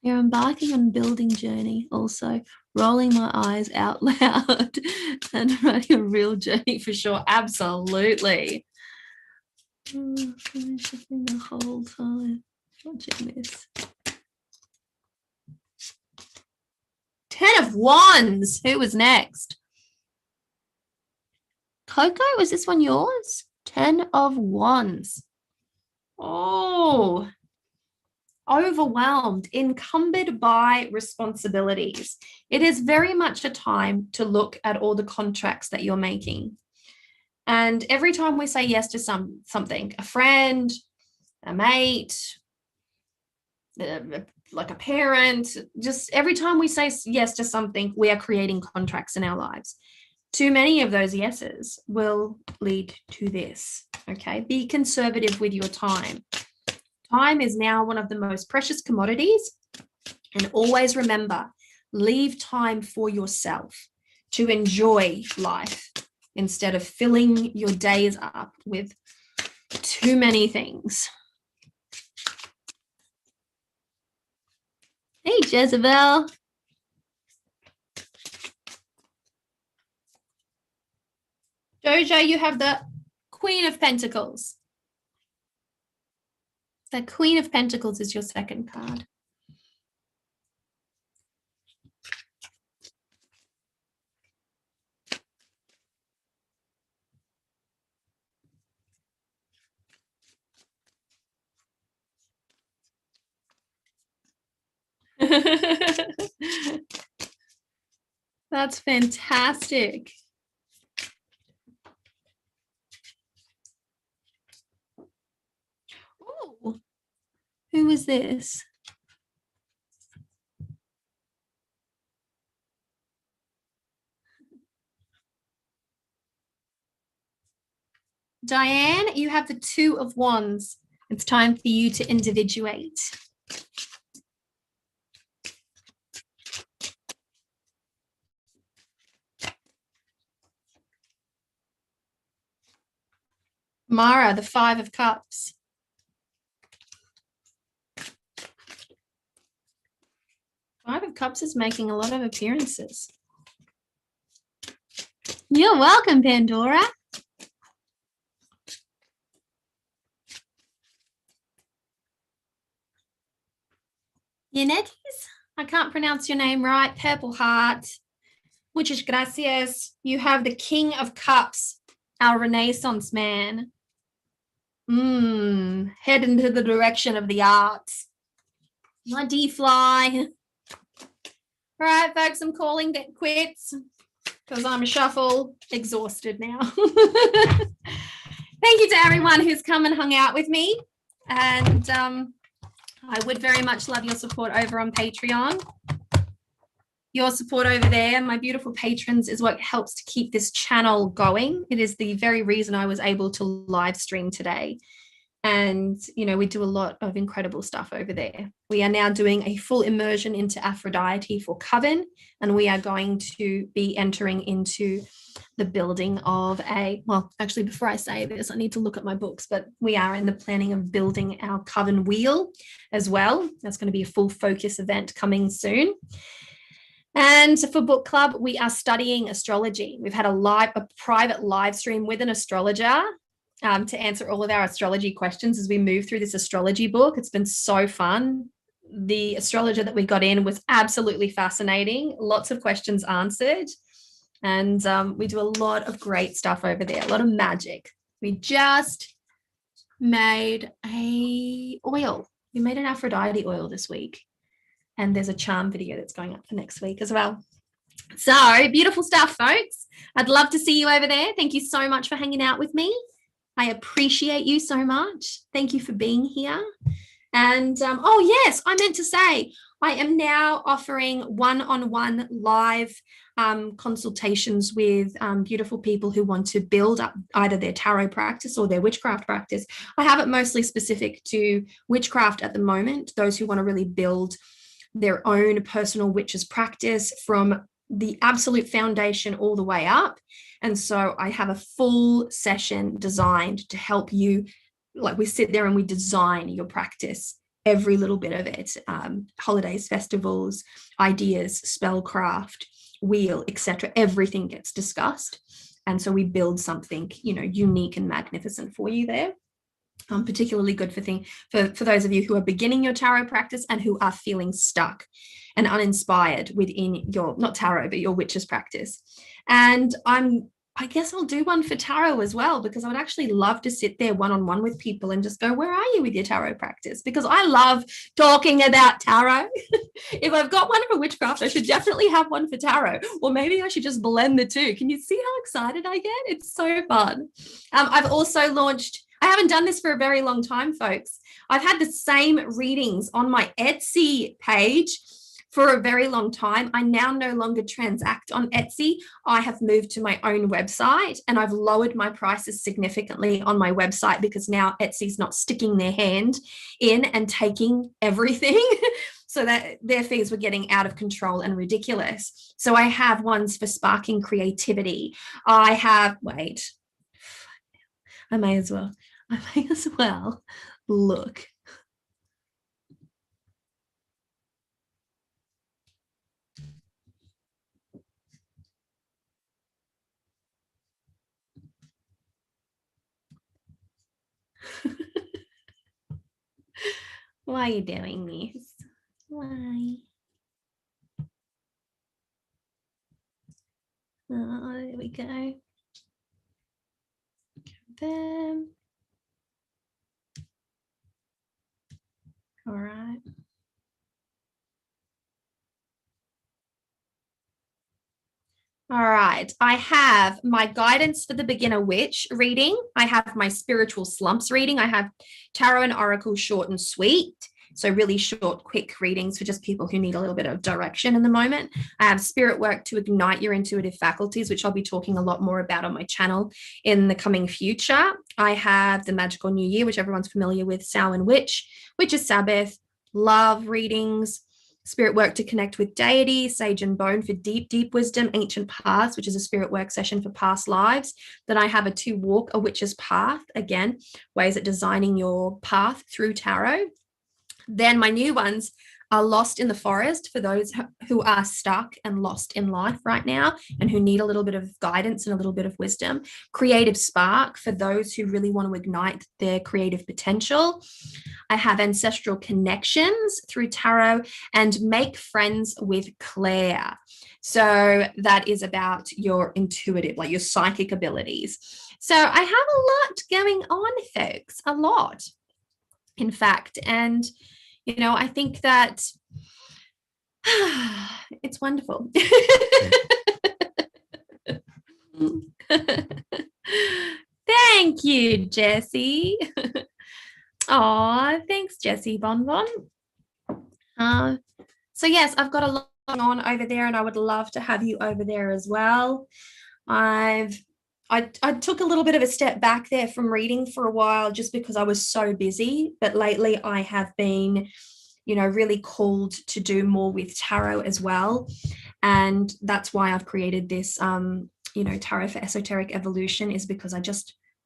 You're embarking on a building journey, also rolling my eyes out loud and running a real journey for sure. Absolutely. The whole time watching this. 10 of Wands. Who was next? Coco, was this one yours? 10 of Wands. Oh, overwhelmed, encumbered by responsibilities. It is very much a time to look at all the contracts that you're making. And every time we say yes to something, a friend, a mate, like a parent, just every time we say yes to something, we are creating contracts in our lives. Too many of those yeses will lead to this. Okay, be conservative with your time. Time is now one of the most precious commodities. And always remember, leave time for yourself to enjoy life instead of filling your days up with too many things. Hey, Jezebel. Jojo, you have the Queen of Pentacles. The Queen of Pentacles is your second card. That's fantastic. Oh, who was this? Diane, you have the Two of Wands. It's time for you to individuate. Mara, the Five of Cups. Five of Cups is making a lot of appearances. You're welcome, Pandora. Yanetis, I can't pronounce your name right. Purple Heart. Muchas gracias. You have the King of Cups, our Renaissance man. Head into the direction of the arts. My D-fly. All right, folks, I'm calling it quits because I'm exhausted now. Thank you to everyone who's come and hung out with me. And I would very much love your support over on Patreon. Your support over there, my beautiful patrons, is what helps to keep this channel going. It is the very reason I was able to live stream today. And, you know, we do a lot of incredible stuff over there. We are now doing a full immersion into Aphrodite for Coven, and we are going to be entering into the building of well, actually, before I say this, I need to look at my books, but we are in the planning of building our Coven wheel as well. That's going to be a full focus event coming soon. And for book club, we are studying astrology. We've had a private live stream with an astrologer to answer all of our astrology questions as we move through this astrology book. It's been so fun. The astrologer that we got in was absolutely fascinating. Lots of questions answered. And we do a lot of great stuff over there, a lot of magic. We just made a oil. We made an Aphrodite oil this week. And there's a charm video that's going up for next week as well. So beautiful stuff, folks. I'd love to see you over there. Thank you so much for hanging out with me. I appreciate you so much. Thank you for being here. And oh yes, I meant to say, I am now offering one-on-one live consultations with beautiful people who want to build up either their tarot practice or their witchcraft practice. I have it mostly specific to witchcraft at the moment, those who want to really build their own personal witches practice from the absolute foundation all the way up. And so I have a full session designed to help you, like we sit there and we design your practice, every little bit of it, holidays, festivals, ideas, spellcraft, wheel, etc. Everything gets discussed. And so we build something, you know, unique and magnificent for you there. Particularly good for those of you who are beginning your tarot practice and who are feeling stuck and uninspired within your, not tarot, but your witches practice. And I'm I guess I'll do one for tarot as well, because I would actually love to sit there one-on-one with people and just go, where are you with your tarot practice? Because I love talking about tarot. If I've got one for witchcraft, I should definitely have one for tarot. Or maybe I should just blend the two. Can you see how excited I get? It's so fun. I've also launched, I haven't done this for a very long time, folks. I've had the same readings on my Etsy page for a very long time. I now no longer transact on Etsy. I have moved to my own website, and I've lowered my prices significantly on my website, because now Etsy's not sticking their hand in and taking everything. So that their fees were getting out of control and ridiculous. So I have ones for sparking creativity. I have, wait, I may as well look. Why are you doing this? Why? Oh, there we go. Confirm. All right. All right, I have my guidance for the beginner witch reading. I have my spiritual slumps reading. I have tarot and oracle short and sweet. So really short, quick readings for just people who need a little bit of direction in the moment. I have spirit work to ignite your intuitive faculties, which I'll be talking a lot more about on my channel in the coming future. I have the magical new year, which everyone's familiar with, Samhain Witch, which is Sabbath, love readings, spirit work to connect with deity, sage and bone for deep, deep wisdom, ancient paths, which is a spirit work session for past lives. Then I have a to walk a witch's path, again, ways at designing your path through tarot. Then my new ones are Lost in the Forest, for those who are stuck and lost in life right now and who need a little bit of guidance and a little bit of wisdom. Creative Spark, for those who really want to ignite their creative potential. I have Ancestral Connections through tarot, and Make Friends with Claire. So that is about your intuitive, like your psychic abilities. So I have a lot going on, folks, a lot, in fact. And you know, I think that it's wonderful. Thank you, Jessie. Oh, thanks, Jessie Bonbon. So yes, I've got a lot on over there, and I would love to have you over there as well. I took a little bit of a step back there from reading for a while just because I was so busy, but lately I have been, you know, really called to do more with tarot as well. And that's why I've created this, you know, Tarot for Esoteric Evolution, is because I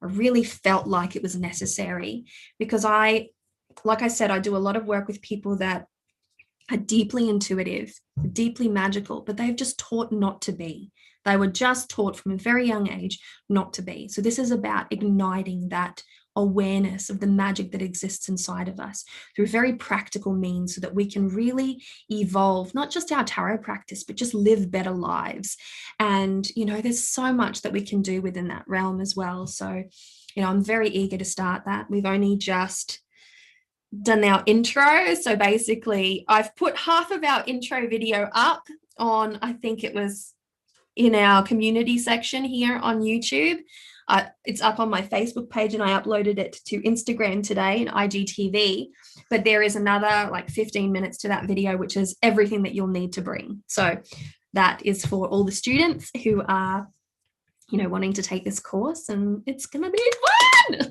really felt like it was necessary, because like I said, I do a lot of work with people that are deeply intuitive, deeply magical, but they've just taught not to be. They were just taught from a very young age not to be. So this is about igniting that awareness of the magic that exists inside of us through very practical means, so that we can really evolve not just our tarot practice, but just live better lives. And, you know, there's so much that we can do within that realm as well. So, you know, I'm very eager to start that. We've only just done our intro. So basically, I've put half of our intro video up on, I think it was in our community section here on YouTube. It's up on my Facebook page, and I uploaded it to Instagram today and IGTV. But there is another like 15 minutes to that video, which is everything that you'll need to bring. So that is for all the students who are, you know, wanting to take this course, and it's going to be fun.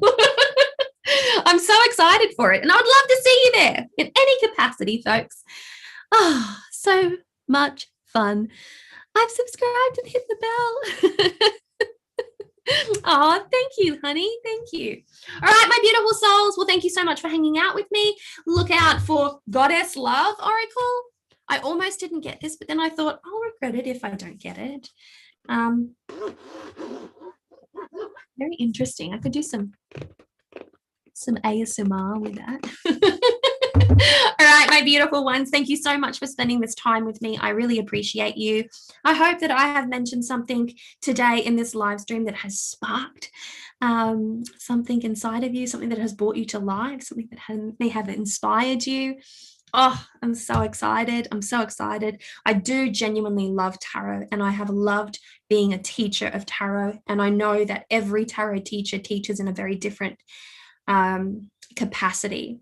I'm so excited for it, and I would love to see you there in any capacity, folks. Oh, so much fun. I've subscribed and hit the bell. Oh, thank you, honey. Thank you. All right, my beautiful souls. Well, thank you so much for hanging out with me. Look out for Goddess Love Oracle. I almost didn't get this, but then I thought I'll regret it if I don't get it. Very interesting. I could do some ASMR with that. All right, My beautiful ones, thank you so much for spending this time with me. I really appreciate you. I hope that I have mentioned something today in this live stream that has sparked something inside of you, something that has brought you to life, something that may have inspired you. Oh, I'm so excited. I'm so excited. I do genuinely love tarot, and I have loved being a teacher of tarot. And I know that every tarot teacher teaches in a very different capacity.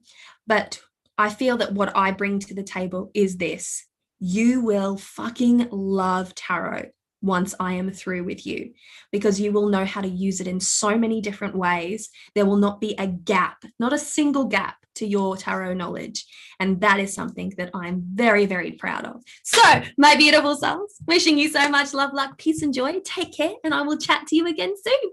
But I feel that what I bring to the table is this: you will fucking love tarot once I am through with you, because you will know how to use it in so many different ways. There will not be a gap, not a single gap to your tarot knowledge. And that is something that I'm very, very proud of. So, my beautiful souls, wishing you so much love, luck, peace, and joy. Take care, and I will chat to you again soon.